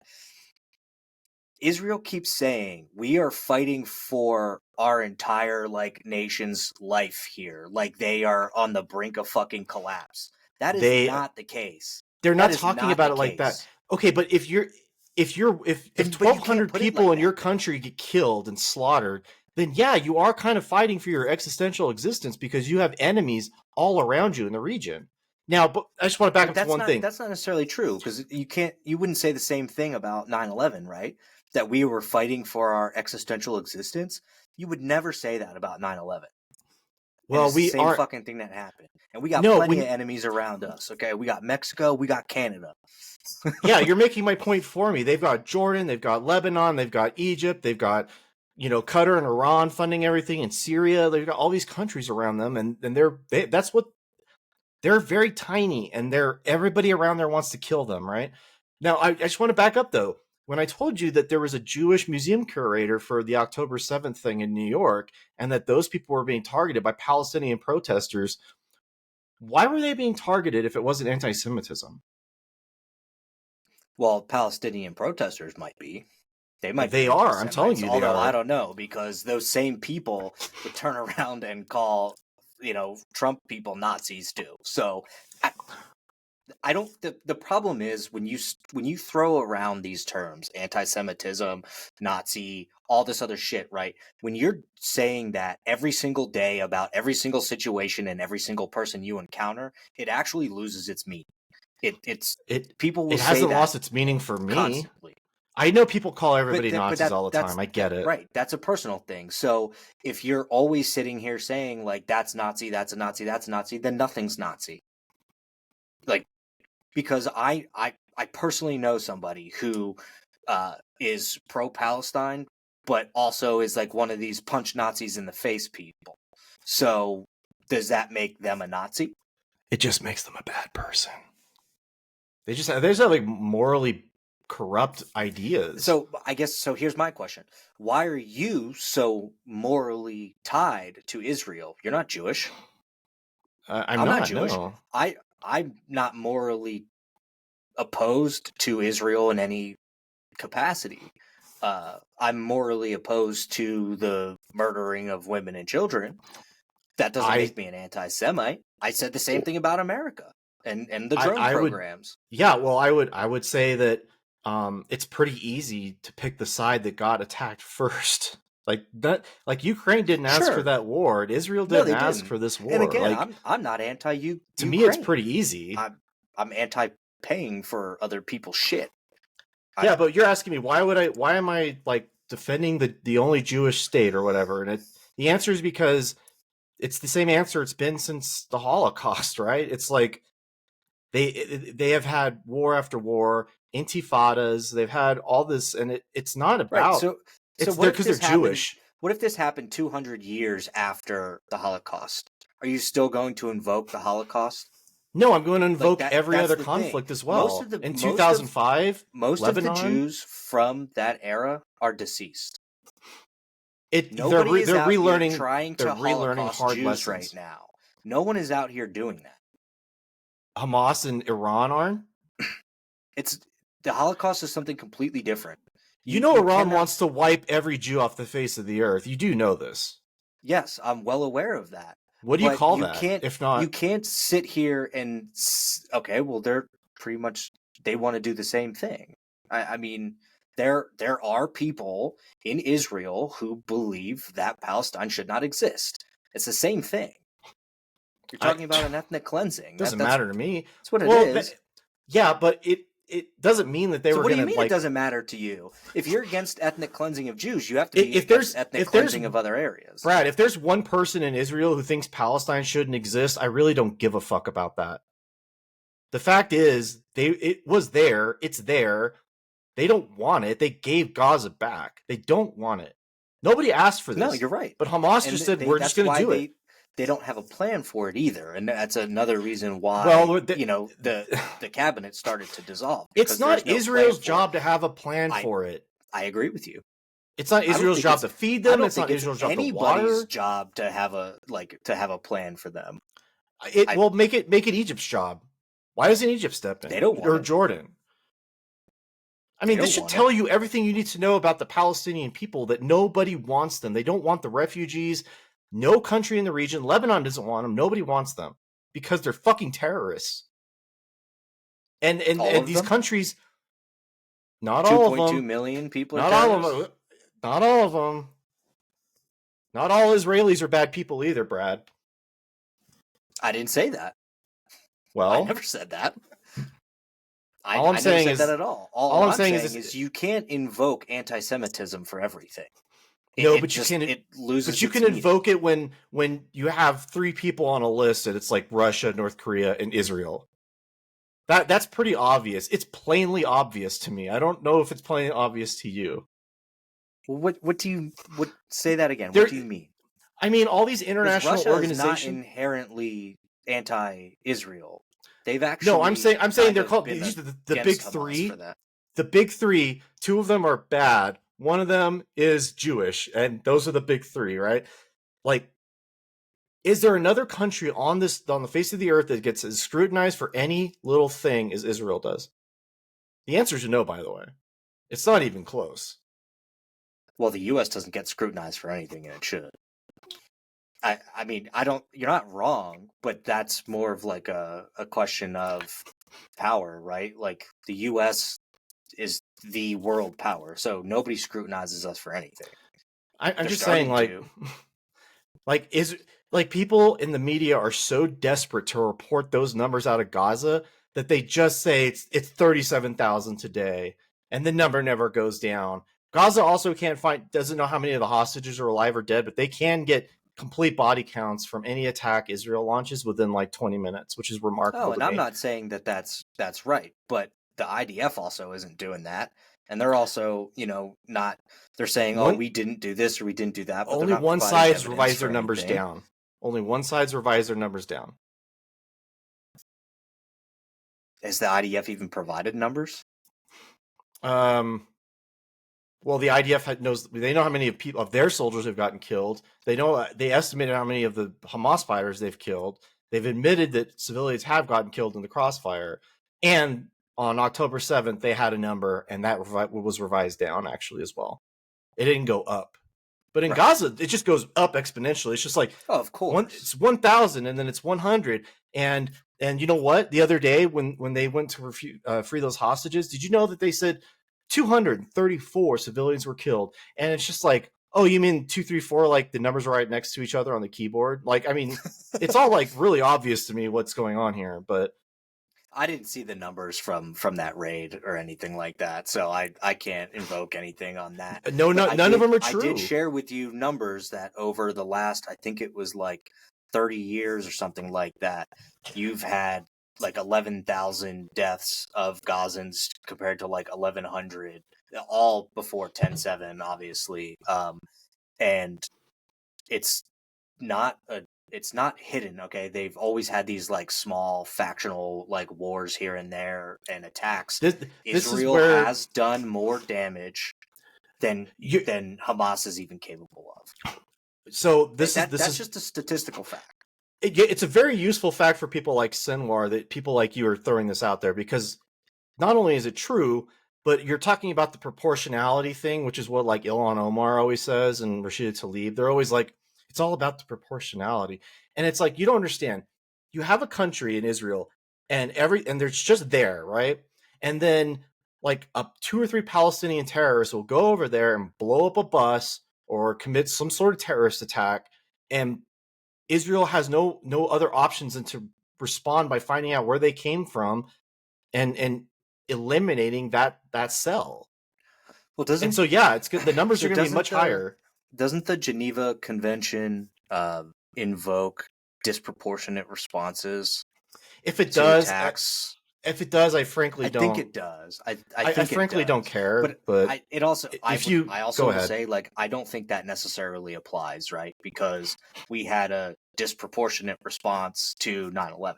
Israel keeps saying we are fighting for our entire like nation's life here, like they are on the brink of fucking collapse. That is
They
not the case.
they're
That
not
is
talking
not the
about it like that.
case.
Okay, but if
But you can't
1,200
put it
people
like
in
that.
your country get killed and slaughtered, then yeah, you are kind of fighting for your existential existence because you have enemies all around you in the region. Now, but I just want to back
But
up to one thing.
that's not necessarily true because you wouldn't say the same thing about 9/11, right? that we were fighting for our existential existence, you would never say that about 9/11. And
Well,
it's the
we
same
aren't.
fucking thing that happened. And we got
No,
plenty of enemies around us, okay? We got Mexico, we got Canada.
Yeah, you're making my point for me. They've got Jordan, they've got Lebanon, they've got Egypt, they've got, Qatar and Iran funding everything, in Syria. They've got all these countries around them, and that's what they're very tiny, and everybody around there wants to kill them, right? Now, I just want to back up though. When I told you that there was a Jewish museum curator for the October 7th thing in New York, and that those people were being targeted by Palestinian protesters, why were they being targeted if it wasn't anti-Semitism?
Well, Palestinian protesters might be. They
Well,
might be
they are. I'm telling
anti-Semites,
you, they
although I
are.
don't know, because those same people would turn around and call, Trump people Nazis too. So I don't. The problem is when you throw around these terms, anti-Semitism, Nazi, all this other shit, right? When you're saying that every single day about every single situation and every single person you encounter, it actually loses its meaning. It's
It
people will
it
say
hasn't
that
lost its meaning for me.
constantly.
I know people call
But
everybody Nazis all the time. I get it.
right. That's a personal thing. So if you're always sitting here saying like that's Nazi, that's a Nazi, that's a Nazi, then nothing's Nazi. Like because I personally know somebody who is pro-Palestine, but also is like one of these punch Nazis in the face people. So does that make them a Nazi?
It just makes them a bad person. They just have like morally corrupt ideas.
So I guess so. Here's my question: why are you so morally tied to Israel? You're not Jewish.
I'm
not
not.
Jewish.
No.
I'm not morally opposed to Israel in any capacity. I'm morally opposed to the murdering of women and children. That doesn't make me an anti-Semite. I said the same thing about America and the drone
I would.
programs.
Yeah. Well, I would say that it's pretty easy to pick the side that got attacked first. Like that. Like Ukraine didn't ask for that war. Israel
No,
didn't
they
ask
didn't.
for this war.
And again,
Like
I'm not anti-Ukraine.
to me, it's pretty easy.
I'm anti-paying for other people's shit.
Yeah, but you're asking me why am I like defending the only Jewish state or whatever? And the answer is because it's the same answer it's been since the Holocaust, right? It's like they have had war after war, intifadas, they've had all this, and it's not about
right.
it's there because they're Jewish.
What if this happened 200 years after the Holocaust? Are you still going to invoke the Holocaust?
No, I'm going to invoke every other conflict as well. In 2005,
most
Lebanon,
of the Jews from that era are deceased.
They're relearning hard
Jews
lessons
right now. No one is out here doing that.
Hamas and Iran aren't.
It's the Holocaust is something completely different.
Iran wants to wipe every Jew off the face of the earth. You do know this.
Yes, I'm well aware of that.
What do you call that? If not,
you can't sit here and okay. Well, they're pretty much they want to do the same thing. I mean, there are people in Israel who believe that Palestine should not exist. It's the same thing. You're talking about an ethnic cleansing.
Doesn't matter to me.
That's what it is.
Yeah, but it doesn't mean that they were going to.
What do you mean it doesn't matter to you? If you're against ethnic cleansing of Jews, you have to be against ethnic cleansing of other areas.
Brad, if there's one person in Israel who thinks Palestine shouldn't exist, I really don't give a fuck about that. The fact is, it was there. It's there. They don't want it. They gave Gaza back. They don't want it. Nobody asked for this.
No, you're right.
But Hamas just said, we're just going to do it.
They don't have a plan for it either, and that's another reason why the cabinet started to dissolve.
It's not Israel's job to have a plan for it.
I agree with you.
It's not Israel's job to feed them. It's not Israel's job to water.
Anybody's job to have a plan for them.
Well, make it Egypt's job. Why doesn't Egypt step in?
They don't want
or
it.
Jordan. I mean, this should tell you everything you need to know about the Palestinian people, that nobody wants them. They don't want the refugees. No country in the region. Lebanon doesn't want them. Nobody wants them because they're fucking terrorists. And these countries, not all of them.
2.2 million people.
Not all of them. Not all of them. Not all Israelis are bad people either, Brad.
I didn't say that.
Well,
I never said that.
All I'm
I never
saying
said that
is,
at all.
all
All
I'm
I'm
saying
saying
is,
is you can't invoke anti-Semitism for everything.
no,
It
but you
just
can,
it loses
but you
its
can
meaning.
invoke it when you have 3 people on a list and it's like Russia, North Korea, and Israel. That's pretty obvious. It's plainly obvious to me. I don't know if it's plainly obvious to you.
Well, what do you what say that again? What
There,
do you mean?
I mean, all these
Because
international
Russia is not
organizations.
inherently anti-Israel. They've
No,
actually
I'm saying
kind
they're
of
called,
been
these are the big
against Hamas for
three.
that.
The big three. 2 of them are bad. One of them is Jewish, and those are the big three, right? Like, is there another country on the face of the earth that gets as scrutinized for any little thing as Israel does? The answer is no, by the way. It's not even close.
Well, the U.S. doesn't get scrutinized for anything, and it should. I mean, I don't. You're not wrong, but that's more of like a question of power, right? Like the U.S. is the world power, so nobody scrutinizes us for anything.
I'm
They're
just saying,
starting
like,
to.
is like people in the media are so desperate to report those numbers out of Gaza that they just say it's 37,000 today, and the number never goes down. Gaza also doesn't know how many of the hostages are alive or dead, but they can get complete body counts from any attack Israel launches within like 20 minutes, which is
Oh,
remarkable to
and I'm
me.
not saying that that's right, but the IDF also isn't doing that, and they're also, not. They're saying, "Oh,
One
we didn't do this or we didn't do that," but they're
Only
not
one
providing
side's
evidence
revised their
for
numbers
anything.
down. Only one side's revised their numbers down.
Has the IDF even provided numbers?
Um, well, the IDF knows they know how many of their soldiers have gotten killed. They estimated how many of the Hamas fighters they've killed. They've admitted that civilians have gotten killed in the crossfire, and on October 7th they had a number, and that was revised down actually as well. It didn't go up, but in
Right.
Gaza it just goes up exponentially. It's just like
Oh, of course.
it's 1,000 and then it's 100, and you know what? The other day when they went to free those hostages, did you know that they said 234 civilians were killed? And it's just like, oh, you mean 234? Like the numbers are right next to each other on the keyboard? Like, I mean, it's all like really obvious to me what's going on here. But
I didn't see the numbers from that raid or anything like that, so I can't invoke anything on that.
no,
But
none of them are
I did
true.
share with you numbers that over the last, I think it was like 30 years or something like that, you've had like 11,000 deaths of Gazans compared to like 1,100, all before 10/7, obviously. And it's not a it's not hidden. Okay, they've always had these like small factional like wars here and there and attacks.
This is
Israel
where
has done more damage than
you.
than Hamas is even capable of.
So this is
That's just a statistical fact.
it's a very useful fact for people like Sinwar that people like you are throwing this out there, because not only is it true, but you're talking about the proportionality thing, which is what like Ilhan Omar always says and Rashida Tlaib. They're always like, it's all about the proportionality. And it's like, you don't understand. You have a country in Israel and they're just there, right? And then like 2 or 3 Palestinian terrorists will go over there and blow up a bus or commit some sort of terrorist attack, and Israel has no other options than to respond by finding out where they came from and eliminating that cell.
Well,
And so yeah, it's good. The numbers
so
are going to be
doesn't
much higher.
the Geneva Convention invoke disproportionate responses
If it
to
does,
attacks?
I frankly
I think
don't.
it does. I
I
think it
frankly don't
does.
care.
But
But if you
I also
go
will
ahead,
say, like, I don't think that necessarily applies, right? Because we had a disproportionate response to 9/11.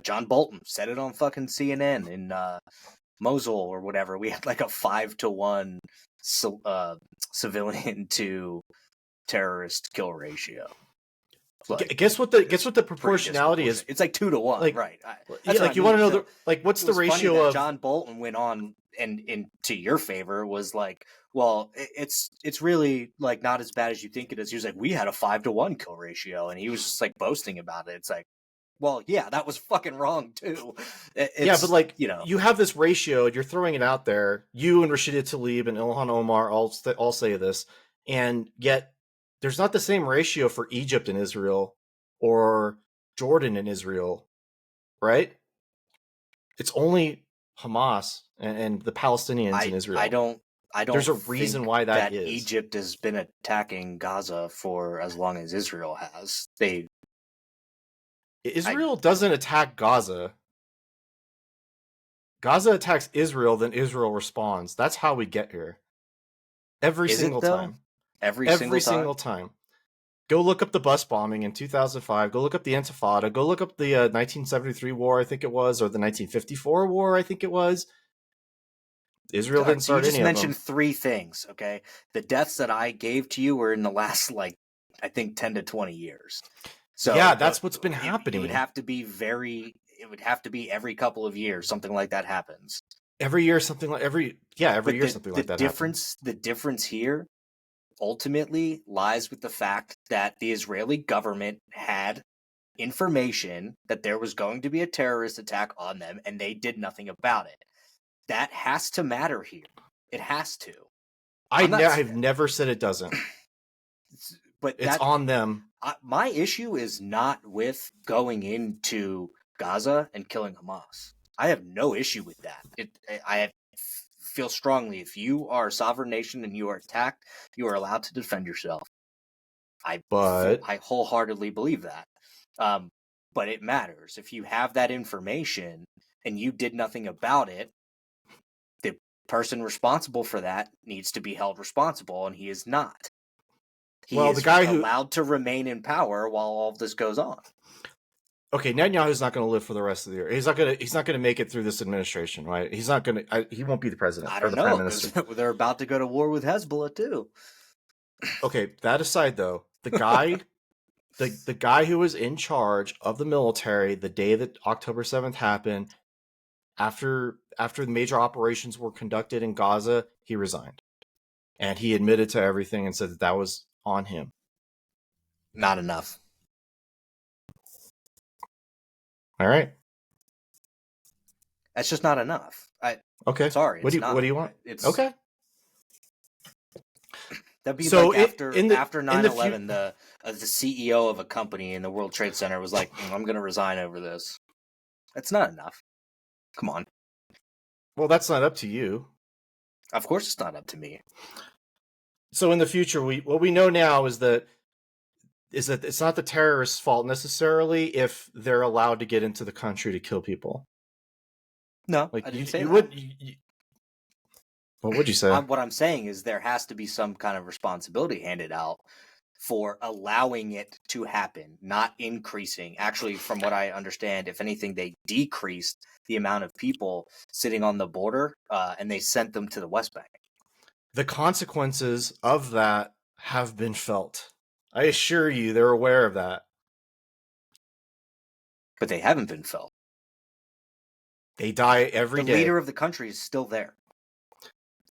John Bolton said it on fucking CNN in Mosul or whatever. We had like a 5-to-1 civilian to terrorist kill ratio. Like,
guess what
it's
the
pretty
proportionality is.
disproportionate. It's like 2-to-1,
Like,
right?
yeah,
That's what I
like you want
mean.
to know
So
what's
it
the
was funny
ratio
that
of.
John Bolton went on and to your favor was like, well, it's really like not as bad as you think it is. He was like, we had a 5-to-1 kill ratio, and he was just like boasting about it. It's like, well, yeah, that was fucking wrong too.
Yeah, but
It's
like you have this ratio, and you're throwing it out there. You and Rashida Tlaib and Ilhan Omar all say this, and yet there's not the same ratio for Egypt and Israel or Jordan and Israel, right? It's only Hamas and the Palestinians in
I
Israel.
don't
There's a reason
think
why that
that
is.
Egypt has been attacking Gaza for as long as Israel has. I
Israel doesn't attack Gaza. Gaza attacks Israel, then Israel responds. That's how we get here. Every
Is it
single
though?
time.
Every
Every
single
single
time?
time. Go look up the bus bombing in 2005. Go look up the Intifada. Go look up the 1973 war, I think it was, or the 1954 war, I think it was. Israel
All right,
didn't
so you
start
just
any of them.
mentioned three things, okay? The deaths that I gave to you were in the last, like, I think 10 to 20 years. So
Yeah, that's what's been happening.
it would have to be every couple of years, something like that happens.
Every year, something like something like that
happens. The difference here ultimately lies with the fact that the Israeli government had information that there was going to be a terrorist attack on them, and they did nothing about it. That has to matter here. It has to.
I've never said it doesn't.
But
it's on them.
My issue is not with going into Gaza and killing Hamas. I have no issue with that. I feel strongly if you are a sovereign nation and you are attacked, you are allowed to defend yourself. I wholeheartedly believe that. But it matters. If you have that information and you did nothing about it, the person responsible for that needs to be held responsible, and he is not. He is allowed to remain in power while all of this goes on.
Okay, Netanyahu's not going to live for the rest of the year. He's not going to make it through this administration, right? He's not going to. He won't be the president.
I don't know. Prime Minister. They're about to go to war with Hezbollah too.
Okay, that aside, though, the guy, the guy who was in charge of the military the day that October 7th happened, after the major operations were conducted in Gaza, he resigned, and he admitted to everything and said that was on him.
Not enough.
All right.
That's just not enough.
Okay.
Sorry.
What do you want?
It's
okay.
That'd be so like after 9/11, the CEO of a company in the World Trade Center was like, "I'm going to resign over this." That's not enough. Come on.
Well, that's not up to you.
Of course, it's not up to me.
So in the future, what we know now is that it's not the terrorists' fault necessarily if they're allowed to get into the country to kill people.
No, I didn't say that.
What would you say?
What I'm saying is there has to be some kind of responsibility handed out for allowing it to happen, not increasing. Actually, from what I understand, if anything, they decreased the amount of people sitting on the border, and they sent them to the West Bank.
The consequences of that have been felt. I assure you, they're aware of that.
But they haven't been felt.
They die every day.
The leader of the country is still there,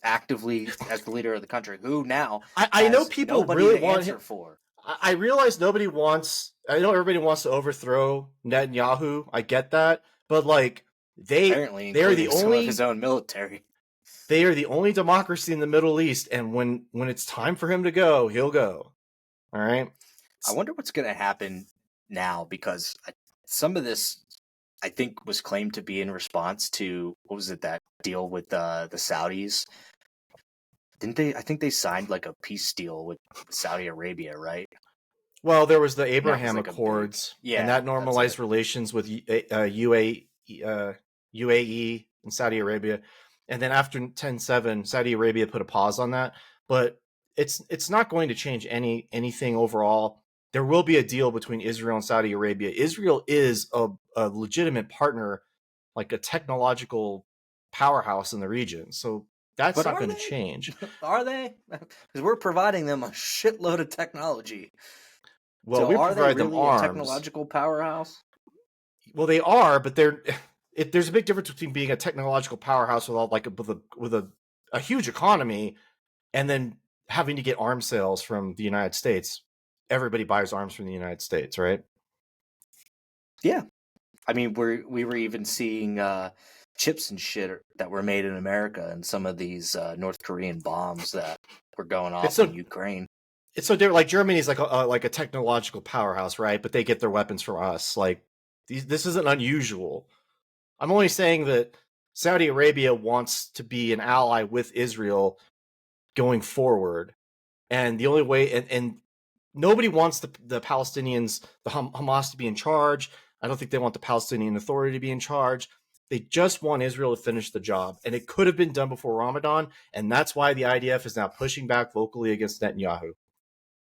actively as the leader of the country, who now
I know people really want
him for.
I realize nobody wants. I know everybody wants to overthrow Netanyahu. I get that, but like they are the only
his own military.
They are the only democracy in the Middle East, and when it's time for him to go, he'll go. All right.
I wonder what's going to happen now, because some of this, I think, was claimed to be in response to, what was it, that deal with the Saudis? Didn't they? I think they signed like a peace deal with Saudi Arabia, right?
Well, there was the Abraham Accords, and that normalized relations with UAE and Saudi Arabia. And then after 10/7, Saudi Arabia put a pause on that. But it's not going to change anything overall. There will be a deal between Israel and Saudi Arabia. Israel is a legitimate partner, like a technological powerhouse in the region. So that's not going to change.
Are they? Because we're providing them a shitload of technology.
Well, we provide them arms.
A technological powerhouse?
Well, they are, but there's a big difference between being a technological powerhouse with a huge economy, and then having to get arms sales from the United States. Everybody buys arms from the United States, right?
Yeah, I mean, we were even seeing chips and shit that were made in America, and some of these North Korean bombs that were going off in Ukraine.
It's so different. Like Germany's like a technological powerhouse, right? But they get their weapons from us. Like this isn't unusual. I'm only saying that Saudi Arabia wants to be an ally with Israel going forward. And the only way, and nobody wants the Palestinians, the Hamas to be in charge. I don't think they want the Palestinian Authority to be in charge. They just want Israel to finish the job. And it could have been done before Ramadan. And that's why the IDF is now pushing back vocally against Netanyahu.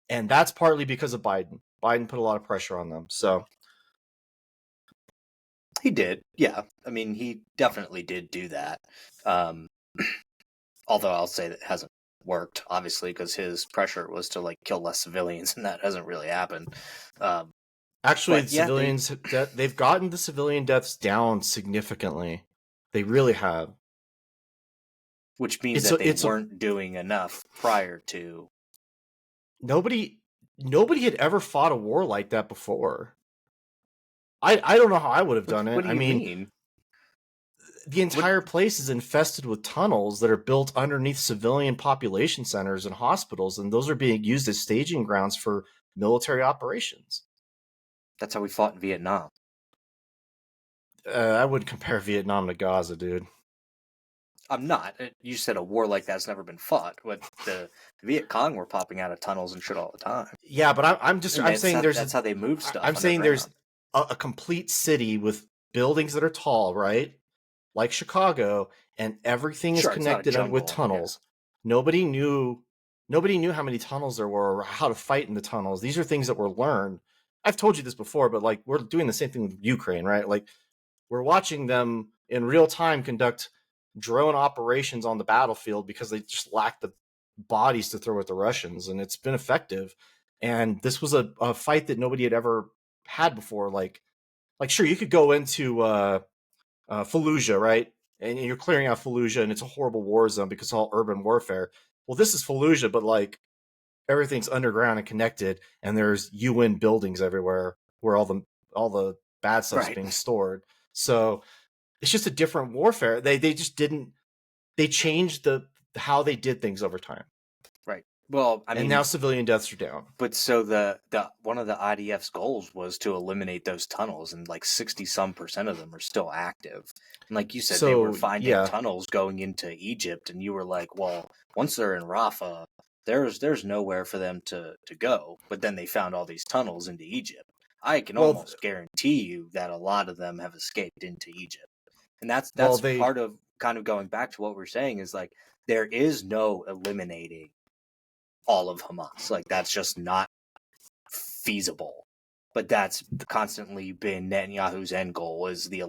And that's partly because of Biden. Biden put a lot of pressure on them. So
He did, yeah. I mean, he definitely did do that. Um, although I'll say that it hasn't worked, obviously, because his pressure was to like kill less civilians, and that hasn't really happened. Um,
actually,
but
the
yeah,
civilians, they've gotten the civilian deaths down significantly. They really have.
which means
It's
that they
it's
weren't doing enough prior to.
nobody had ever fought a war like that before. I don't know how I would have done it.
What do
I
you
mean,
mean?
the
What?
entire place is infested with tunnels that are built underneath civilian population centers and hospitals, and those are being used as staging grounds for military operations.
That's how we fought in Vietnam.
I would compare Vietnam to Gaza, dude.
I'm not. You said a war like that's never been fought. But the Viet Cong were popping out of tunnels and shit all the time.
Yeah, but I'm
And
saying there's
that's how they move stuff
I'm saying there's
underground.
a complete city with buildings that are tall, right? Like Chicago, and everything is
Sure, it's not a
connected with
jungle. Yeah.
tunnels. Nobody knew nobody knew how many tunnels there were or how to fight in the tunnels. These are things that were learned. I've told you this before, but like we're doing the same thing with Ukraine, right? Like we're watching them in real time conduct drone operations on the battlefield because they just lack the bodies to throw at the Russians, and it's been effective. And this was a fight that nobody had ever had before. Like sure, you could go into Fallujah, right? And you're clearing out Fallujah, and it's a horrible war zone because it's all urban warfare. Well, this is Fallujah, but like everything's underground and connected, and there's UN buildings everywhere where all the bad stuff's
Right.
being stored. So it's just a different warfare. They just didn't they changed the how they did things over time,
Right. Well, I
and
mean,
now civilian deaths are down.
but so the one of the IDF's goals was to eliminate those tunnels, and like 60% of them are still active. And like you said, they were
So
finding
yeah,
tunnels going into Egypt, and you were like, well, once they're in Rafah, there's nowhere for them to go. But then they found all these tunnels into Egypt. I can
well,
almost guarantee you that a lot of them have escaped into Egypt. And
well
that's
they
part of kind of going back to what we're saying is like there is no eliminating all of Hamas. Like that's just not feasible. But that's constantly been Netanyahu's end goal is the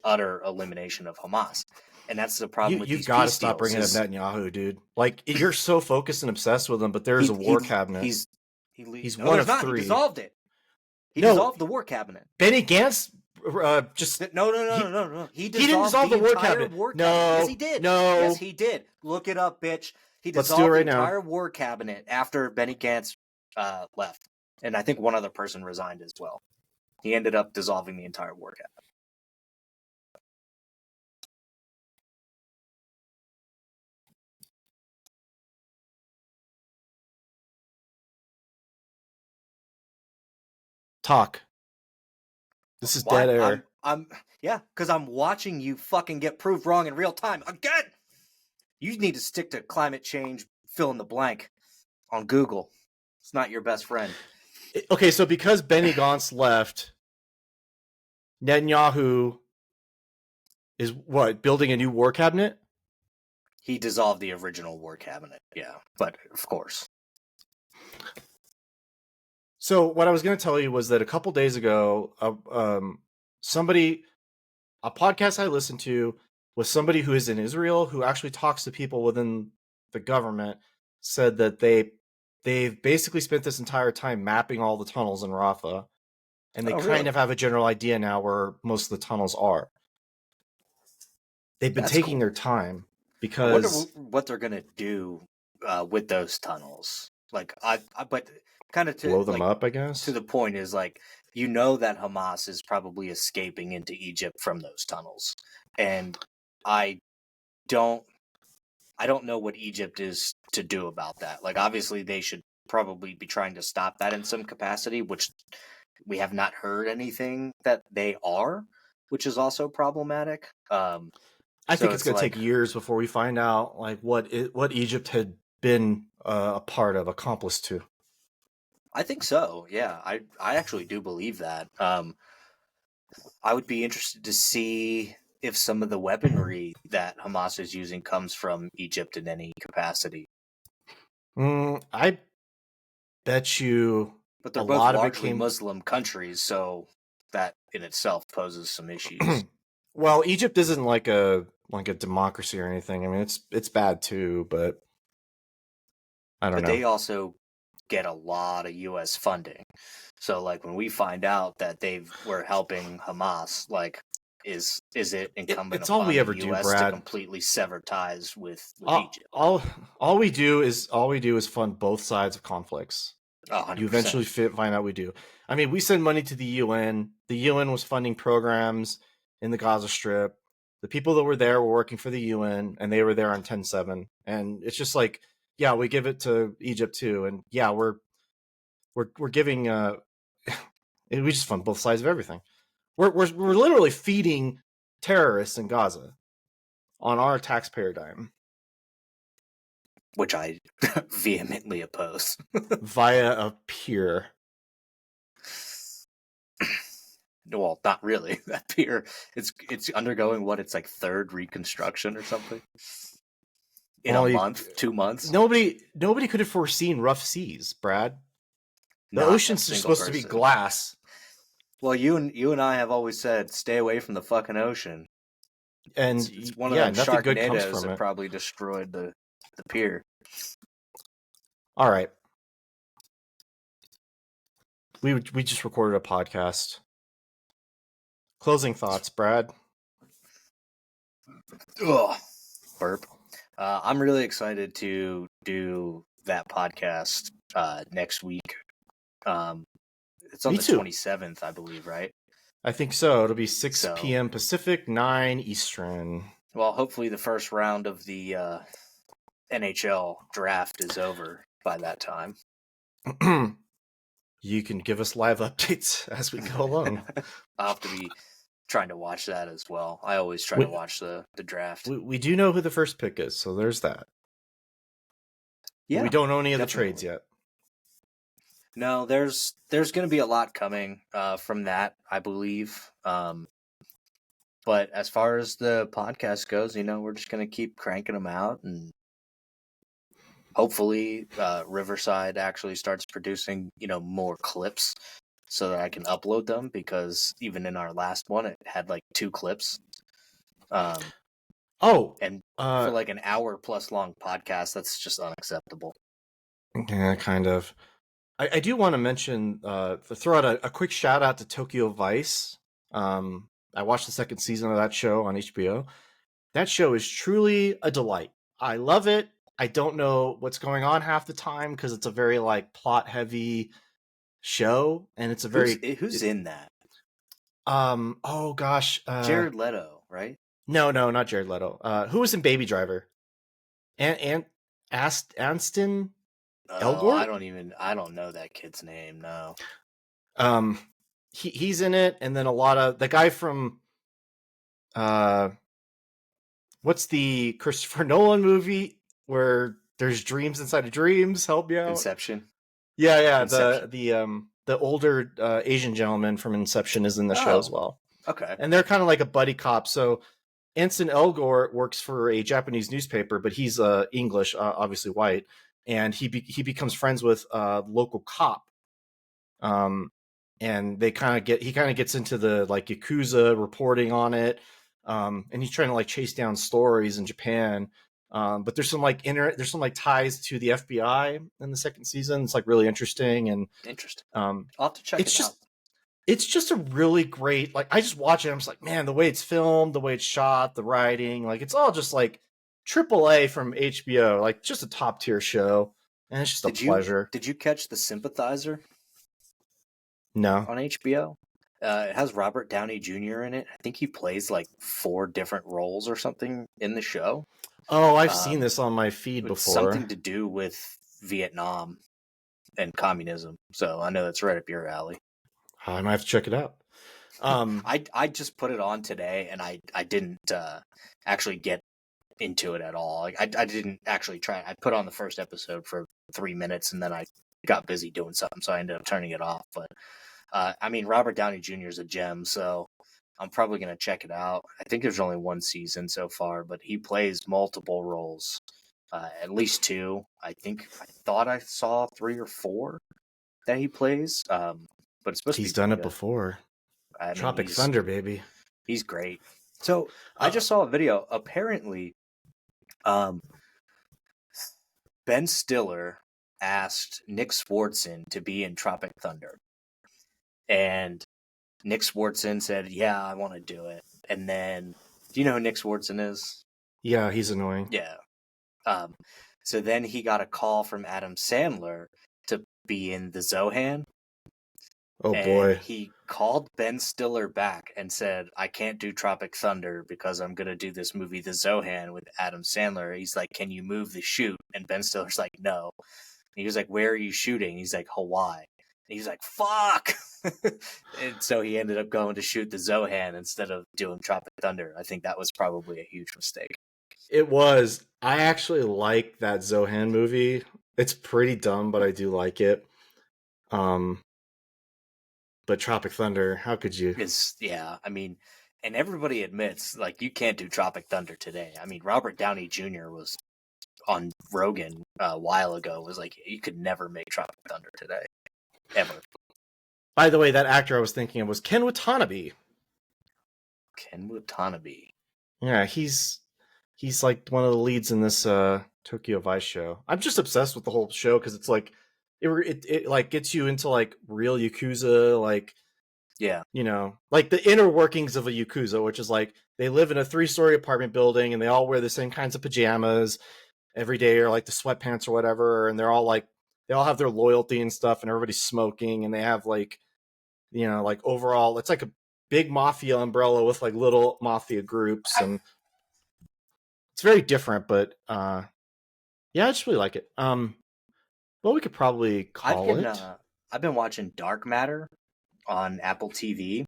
utter elimination of Hamas. And that's the problem with
you've
these
got to
peace
stop
deals
bringing up
is
Netanyahu, dude. Like you're so focused and obsessed with him, but there's
he
a
he
war cabinet.
he
He's
no,
one
there's
of
not. He
three.
dissolved it. He
No,
dissolved the war cabinet.
Benny Gantz just
No, no, no, no,
he
no, no. He
he didn't
dissolved
dissolve
the
the war
entire
cabinet.
war cabinet. Yes, he
No,
did. Yes,
no.
he did. Look it up, bitch. He
Let's do it
dissolved the
right now.
entire war cabinet after Benny Gantz left. And I think one other person resigned as well. He ended up dissolving the entire war cabinet.
Talk. This is dead
Why?
air.
Yeah, because I'm watching you fucking get proved wrong in real time again. You need to stick to climate change, fill in the blank on Google. It's not your best friend.
Okay, so because Benny Gantz left, Netanyahu is what building a new war cabinet.
He dissolved the original war cabinet. Yeah, but of course.
So what I was going to tell you was that a couple days ago, somebody, a podcast I listened to was somebody who is in Israel who actually talks to people within the government, said that they've basically spent this entire time mapping all the tunnels in Rafah, and they kind
Really?
of have a general idea now where most of the tunnels are. They've been
That's
taking
cool.
their time
I wonder
because
what they're gonna do with those tunnels. Like, but kind of
blow them up, I
to
guess.
the point is like you know that Hamas is probably escaping into Egypt from those tunnels, and I don't I don't know what Egypt is to do about that. Like, obviously they should probably be trying to stop that in some capacity, which we have not heard anything that they are. which is also problematic.
I
So
think it's
it's
going to take
like,
years before we find out like what Egypt had been a part of, accomplice to.
I think so. Yeah, I actually do believe that. I would be interested to see if some of the weaponry that Hamas is using comes from Egypt in any capacity.
I bet you
But
a
they're both
lot of it
largely
came.
Muslim countries, so that in itself poses some issues.
Well, Egypt isn't like a democracy or anything. I mean, it's bad too, but I don't
But
know.
they also get a lot of U.S. funding. So, like, when we find out that were helping Hamas, like, is it incumbent
It's all
upon
we
the
ever do,
U.S. to
Brad.
completely sever ties with
All,
Egypt?
all all we do is fund both sides of conflicts. You
100%.
eventually find out we do. I mean, we send money to the UN. The UN was funding programs in the Gaza Strip. The people that were there were working for the UN, and they were there on 10/7. And it's just like, yeah, we give it to Egypt too, and yeah, we're giving. We just fund both sides of everything. We're literally feeding terrorists in Gaza on our taxpayer dime
Which I vehemently oppose.
via a pier.
Well, not really. That pier, it's undergoing what, it's like third reconstruction or something in a
Well,
month, 2 months.
nobody could have foreseen rough seas, Brad. The
Not a
oceans are
single
supposed to be
person.
glass,
Well, you and I have always said stay away from the fucking ocean.
and
It's one of
yeah,
them
nothing good comes
Sharknadoes
from
that
it.
probably destroyed the pier.
All right, we just recorded a podcast. Closing thoughts, Brad.
Ugh. Burp. I'm really excited to do that podcast next week. It's on
Me
the
too.
27th, I believe, right?
I think so. It'll be 6
So,
p.m. Pacific, 9 Eastern.
well, hopefully the first round of the NHL draft is over by that time.
You can give us live updates as we go along.
I'll have to be trying to watch that as well. I always try to watch the draft.
We do know who the first pick is, so there's that.
Yeah,
but we don't know any of the
definitely.
trades yet.
No, there's going to be a lot coming from that, I believe. But as far as the podcast goes, we're just going to keep cranking them out, and hopefully Riverside actually starts producing, more clips so that I can upload them, because even in our last one, it had like 2 clips. And for like an hour plus long podcast, that's just unacceptable.
Yeah, kind of. I do want to mention, throw out a quick shout out to Tokyo Vice. I watched the second season of that show on HBO. That show is truly a delight. I love it. I don't know what's going on half the time because it's a very like plot heavy show, and it's a
who's in that?
Oh gosh,
Jared Leto, right?
No, not Jared Leto. Who was in Baby Driver? And Anston Elgort?
I don't know that kid's name. No.
He's in it, and then a lot of the guy from what's the Christopher Nolan movie where there's dreams inside of dreams? Help me out.
Inception.
Yeah. Inception. The older Asian gentleman from Inception is in the show as well.
Okay.
And they're kind of like a buddy cop. So Anston Elgort works for a Japanese newspaper, but he's English, obviously white, and he becomes friends with a local cop. And he kind of gets into the like Yakuza reporting on it. And he's trying to like chase down stories in Japan. But there's some like ties to the FBI in the second season. It's like really interesting and
I'll have to check it out.
It's just a really great, like, I just watch it. I'm just like, man, the way it's filmed, the way it's shot, the writing, like it's all just like AAA from HBO, like just a top tier show. And it's just a pleasure.
Did you catch The Sympathizer?
No.
On HBO? It has Robert Downey Jr. in it. I think he plays like 4 different roles or something in the show.
Oh, I've seen this on my feed before.
Something to do with Vietnam and communism. So I know that's right up your alley.
I might have to check it out.
I just put it on today, and I didn't actually get into it at all. Like I didn't actually try. I put on the first episode for 3 minutes, and then I got busy doing something, so I ended up turning it off. But I mean, Robert Downey Jr. is a gem, so I'm probably gonna check it out. I think there's only one season so far, but he plays multiple roles, at least two. I thought I saw 3 or 4 that he plays, but it's supposed to be
He's done
pretty
it
good.
before.
I mean,
Tropic Thunder, baby.
he's great. So I just saw a video. Apparently, um, Ben Stiller asked Nick Swardson to be in Tropic Thunder, and Nick Swardson said, "Yeah, I want to do it." And then, do you know who Nick Swardson is?
Yeah, he's annoying.
Yeah. Um, so then he got a call from Adam Sandler to be in the Zohan.
Oh
And
boy.
he called Ben Stiller back and said, "I can't do Tropic Thunder because I'm going to do this movie, The Zohan, with Adam Sandler." He's like, "Can you move the shoot?" And Ben Stiller's like, "No." And he was like, "Where are you shooting?" He's like, "Hawaii." And he's like, "Fuck!" And so he ended up going to shoot The Zohan instead of doing Tropic Thunder. I think that was probably a huge mistake.
It was. I actually like that Zohan movie. It's pretty dumb, but I do like it. But Tropic Thunder, how could you?
Yeah, I mean, and everybody admits, like, you can't do Tropic Thunder today. I mean, Robert Downey Jr. was on Rogan a while ago, was like, you could never make Tropic Thunder today. Ever.
By the way, that actor I was thinking of was Ken Watanabe.
Ken Watanabe.
Yeah, he's like one of the leads in this Tokyo Vice show. I'm just obsessed with the whole show because it's like it like gets you into like real Yakuza, like
Yeah.
you know, like the inner workings of a Yakuza, which is like they live in a 3-story apartment building and they all wear the same kinds of pajamas every day, or like the sweatpants or whatever, and they're all like they all have their loyalty and stuff, and everybody's smoking, and they have like you know like overall it's like a big mafia umbrella with like little mafia groups, and it's very different, but yeah, I just really like it. Well, we could probably call it.
I've been watching Dark Matter on Apple TV.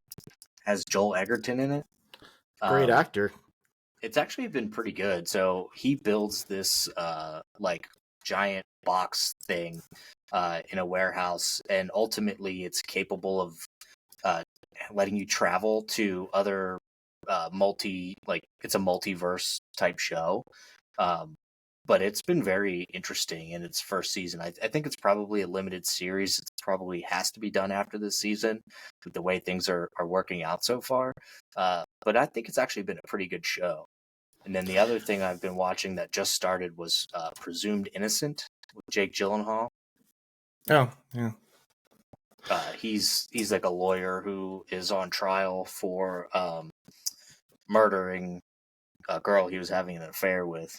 Has Joel Egerton in it.
Great actor.
It's actually been pretty good. So he builds this like giant box thing in a warehouse, and ultimately it's capable of letting you travel to other it's a multiverse type show. But it's been very interesting in its first season. I think it's probably a limited series. It probably has to be done after this season with the way things are working out so far. But I think it's actually been a pretty good show. And then the other thing I've been watching that just started was Presumed Innocent with Jake Gyllenhaal.
Oh, yeah.
He's like a lawyer who is on trial for murdering a girl he was having an affair with.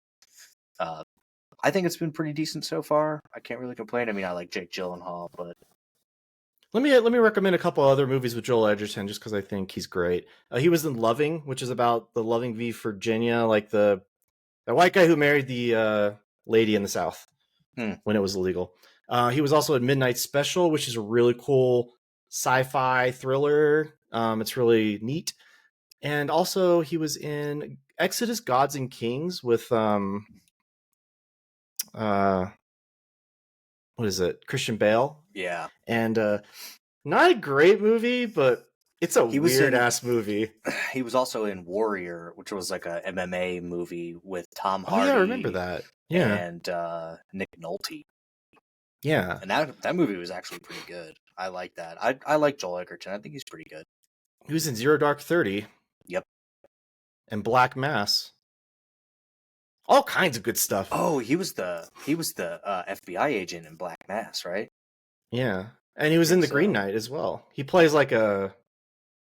I think it's been pretty decent so far. I can't really complain. I mean, I like Jake Gyllenhaal, but
let me recommend a couple other movies with Joel Edgerton just because I think he's great. He was in Loving, which is about the Loving v. Virginia, like the white guy who married the lady in the South when it was illegal. He was also in Midnight Special, which is a really cool sci-fi thriller. It's really neat. And also he was in Exodus: Gods and Kings with what is it? Christian Bale.
yeah.
And not a great movie, but it's a weird ass movie.
He was also in Warrior, which was like a MMA movie with Tom Hardy.
Oh yeah, I remember that. Yeah.
And Nick Nolte.
Yeah.
And that movie was actually pretty good. I like that. I like Joel Egerton. I think he's pretty good.
He was in Zero Dark 30.
Yep.
And Black Mass. All kinds of good stuff.
Oh, he was the FBI agent in Black Mass, right?
Yeah. And he was in The Green Knight as well. He plays like a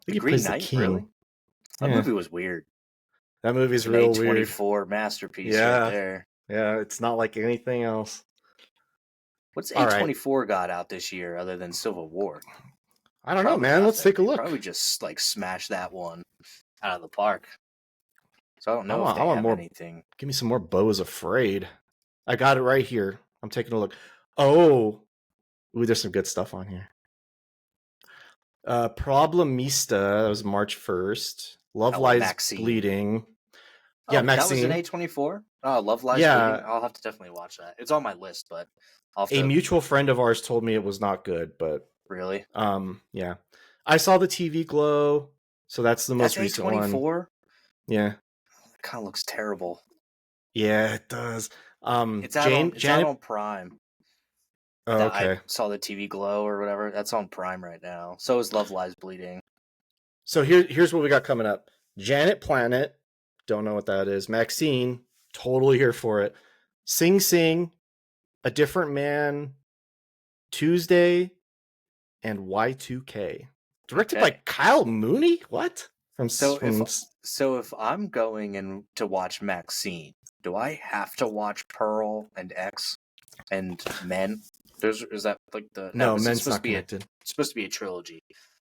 The Green Knight, really? That movie was weird.
That movie's real weird.
A24 masterpiece right there.
Yeah, it's not like anything else.
What's A24 got out this year other than Civil War?
I don't know, man. Let's take a look.
Probably just like smash that one out of the park. So I don't know if they have anything.
Give me some more Beau is Afraid. I got it right here. I'm taking a look. Oh, ooh, there's some good stuff on here. Problemista, that was March 1st. Love
Oh, with
Lies
Maxine.
Bleeding. Yeah,
Oh, that was an
Maxine.
A24. Oh, Love Lies Bleeding.
Yeah,
I'll have to definitely watch that. It's on my list, but I'll have
a
to.
mutual friend of ours told me it was not good, but
Really?
yeah. I saw the TV Glow, so that's the
That's
most recent one.
A24.
Yeah.
It kind of looks terrible.
Yeah, it does.
It's out on.
Jane
It's out
Janet.
on Prime.
Oh,
That I
okay.
saw the TV Glow or whatever. That's on Prime right now. So is Love Lies Bleeding.
So here's what we got coming up. Janet Planet, don't know what that is. Maxine, totally here for it. Sing Sing, A Different Man, Tuesday, and Y2K. Directed by
Okay.
Kyle Mooney? What?
So if I'm going and to watch Maxine, do I have to watch Pearl and X and Men? Is that like the no?
No,
Because
Men's not connected.
it's supposed to be a trilogy.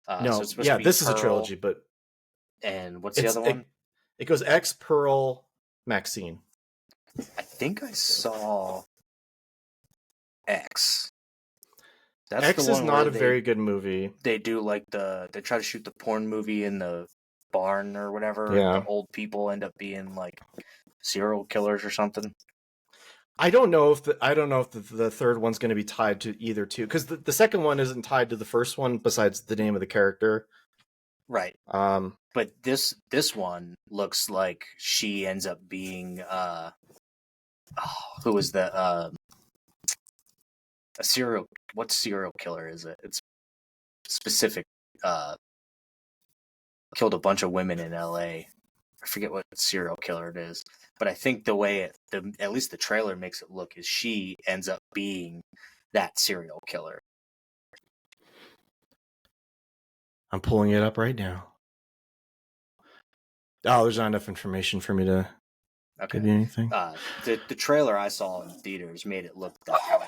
So
No,
it's supposed to
yeah,
be
this is a
Pearl
trilogy, but
and what's the
it's
other one?
it goes X, Pearl, Maxine.
I think I saw X. That's the
X is
one
not
where
a very good movie.
they do like they try to shoot the porn movie in the barn or whatever, and the
Yeah.
old people end up being like serial killers or something.
I don't know if the third one's going to be tied to either two, because the second one isn't tied to the first one besides the name of the character.
Right.
Um,
But this one looks like she ends up being who was the a serial what serial killer is it? It's specific killed a bunch of women in LA. I forget what serial killer it is. But I think the way at least the trailer makes it look is she ends up being that serial killer.
I'm pulling it up right now. Oh, there's not enough information for me to
Okay.
give you anything.
The trailer I saw in theaters made it look that way.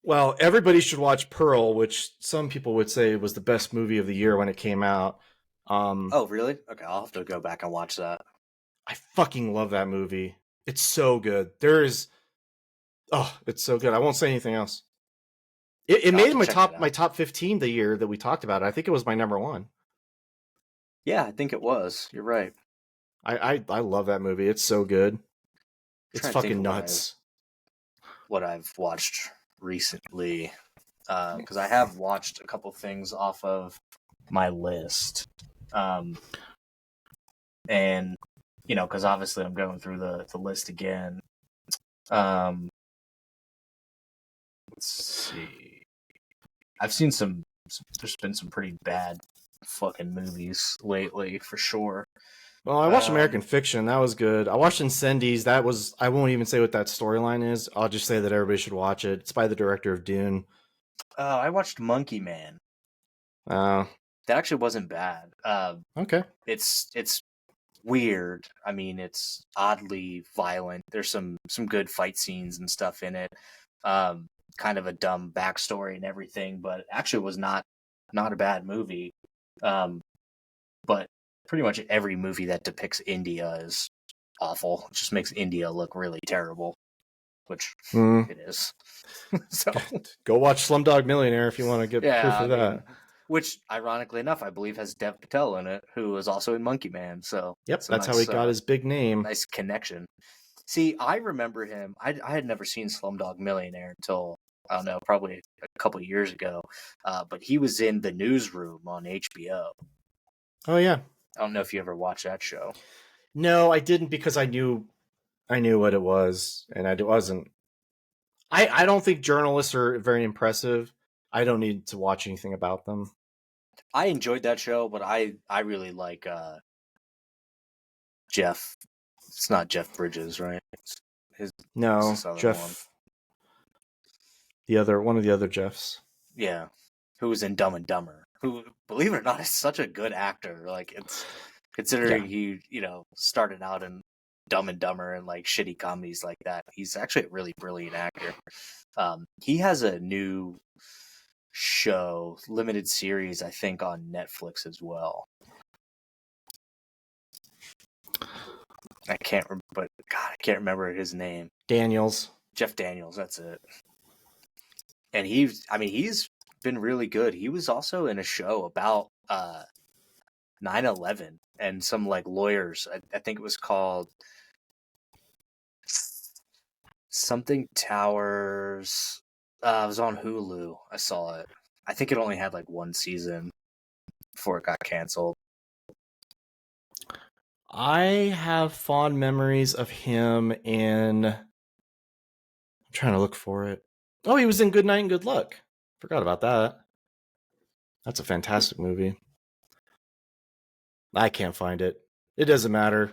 Well, everybody should watch Pearl, which some people would say was the best movie of the year when it came out.
Oh, really? Okay, I'll have to go back and watch that.
I fucking love that movie. It's so good. It's so good. I won't say anything else. It
I'll have
made
to check that
my
out.
top 15 the year that we talked about it. I think it was my number one.
Yeah, I think it was. You're right.
I love that movie. It's so good. It's
Trying to think
fucking
of
nuts.
what I've watched recently, because I have watched a couple things off of my list, and because obviously I'm going through the list again. Let's see. I've seen some. There's been some pretty bad fucking movies lately, for sure.
Well, I watched American Fiction. That was good. I watched Incendies. That was. I won't even say what that storyline is. I'll just say that everybody should watch it. It's by the director of Dune.
I watched Monkey Man.
Uh,
That actually wasn't bad.
okay.
It's weird. I mean, it's oddly violent. There's some good fight scenes and stuff in it. Kind of a dumb backstory and everything, but it actually was not a bad movie. But pretty much every movie that depicts India is awful. It just makes India look really terrible, which it is. So
go watch Slumdog Millionaire if you want to get proof of that.
Which, ironically enough, I believe has Dev Patel in it, who was also in Monkey Man. So
yep, that's how he got his big name.
Nice connection. See, I remember him. I had never seen Slumdog Millionaire until, I don't know, probably a couple of years ago. But he was in The Newsroom on HBO.
Oh yeah.
I don't know if you ever watched that show.
No, I didn't, because I knew what it was, and I wasn't. I don't think journalists are very impressive. I don't need to watch anything about them.
I enjoyed that show, but I really like Jeff. It's not Jeff Bridges, right?
No, Jeff. One. The other one of the other Jeffs.
Yeah, who was in Dumb and Dumber. Who, believe it or not, is such a good actor. Like, it's considering he started out in Dumb and Dumber and like shitty comedies like that. He's actually a really brilliant actor. He has a new show, limited series, I think, on Netflix as well. I can't remember his name.
Daniels.
Jeff Daniels, that's it. And he's been really good. He was also in a show about 9/11 and some like lawyers. I think it was called something Towers. It was on Hulu. I saw it. I think it only had like one season before it got canceled.
I have fond memories of him in. I'm trying to look for it. Oh, he was in Good Night and Good Luck. Forgot about that. That's a fantastic movie. I can't find it. It doesn't matter.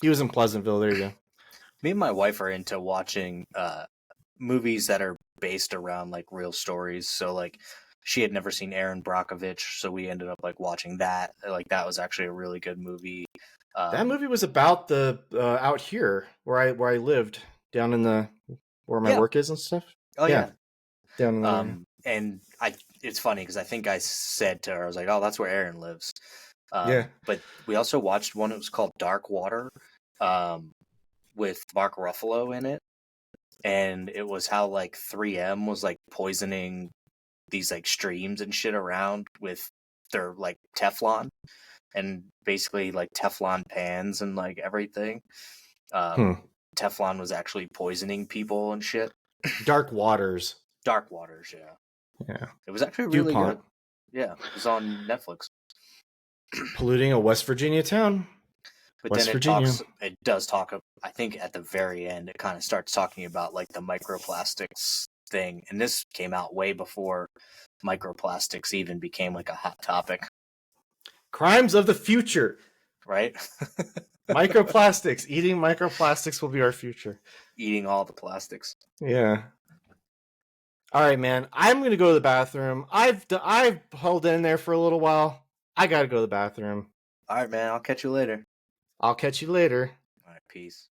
He was in Pleasantville. There you go.
Me and my wife are into watching movies that are based around like real stories. So like she had never seen Aaron Brockovich, so we ended up like watching that. Like that was actually a really good movie.
That movie was about the out here where I lived down in the where my
Yeah.
work is and stuff.
Oh yeah.
Down in there.
And it's funny because I think I said to her, I was like, "Oh, that's where Aaron lives."
Yeah.
But we also watched one. It was called Dark Water, with Mark Ruffalo in it, and it was how like 3M was like poisoning these like streams and shit around with their like Teflon, and basically like Teflon pans and like everything. Teflon was actually poisoning people and shit.
Dark Waters.
Dark Waters, yeah.
Yeah.
It was actually really
DuPont.
good. Yeah, it was on Netflix.
Polluting a West Virginia town.
But
West
then
Virginia.
it does talk, I think at the very end, it kind of starts talking about like the microplastics thing. And this came out way before microplastics even became like a hot topic.
Crimes of the future.
Right?
Microplastics. Eating microplastics will be our future.
Eating all the plastics.
Yeah. All right, man. I'm going to go to the bathroom. I've held in there for a little while. I got to go to the bathroom.
All right, man. I'll catch you later.
I'll catch you later.
All right, peace.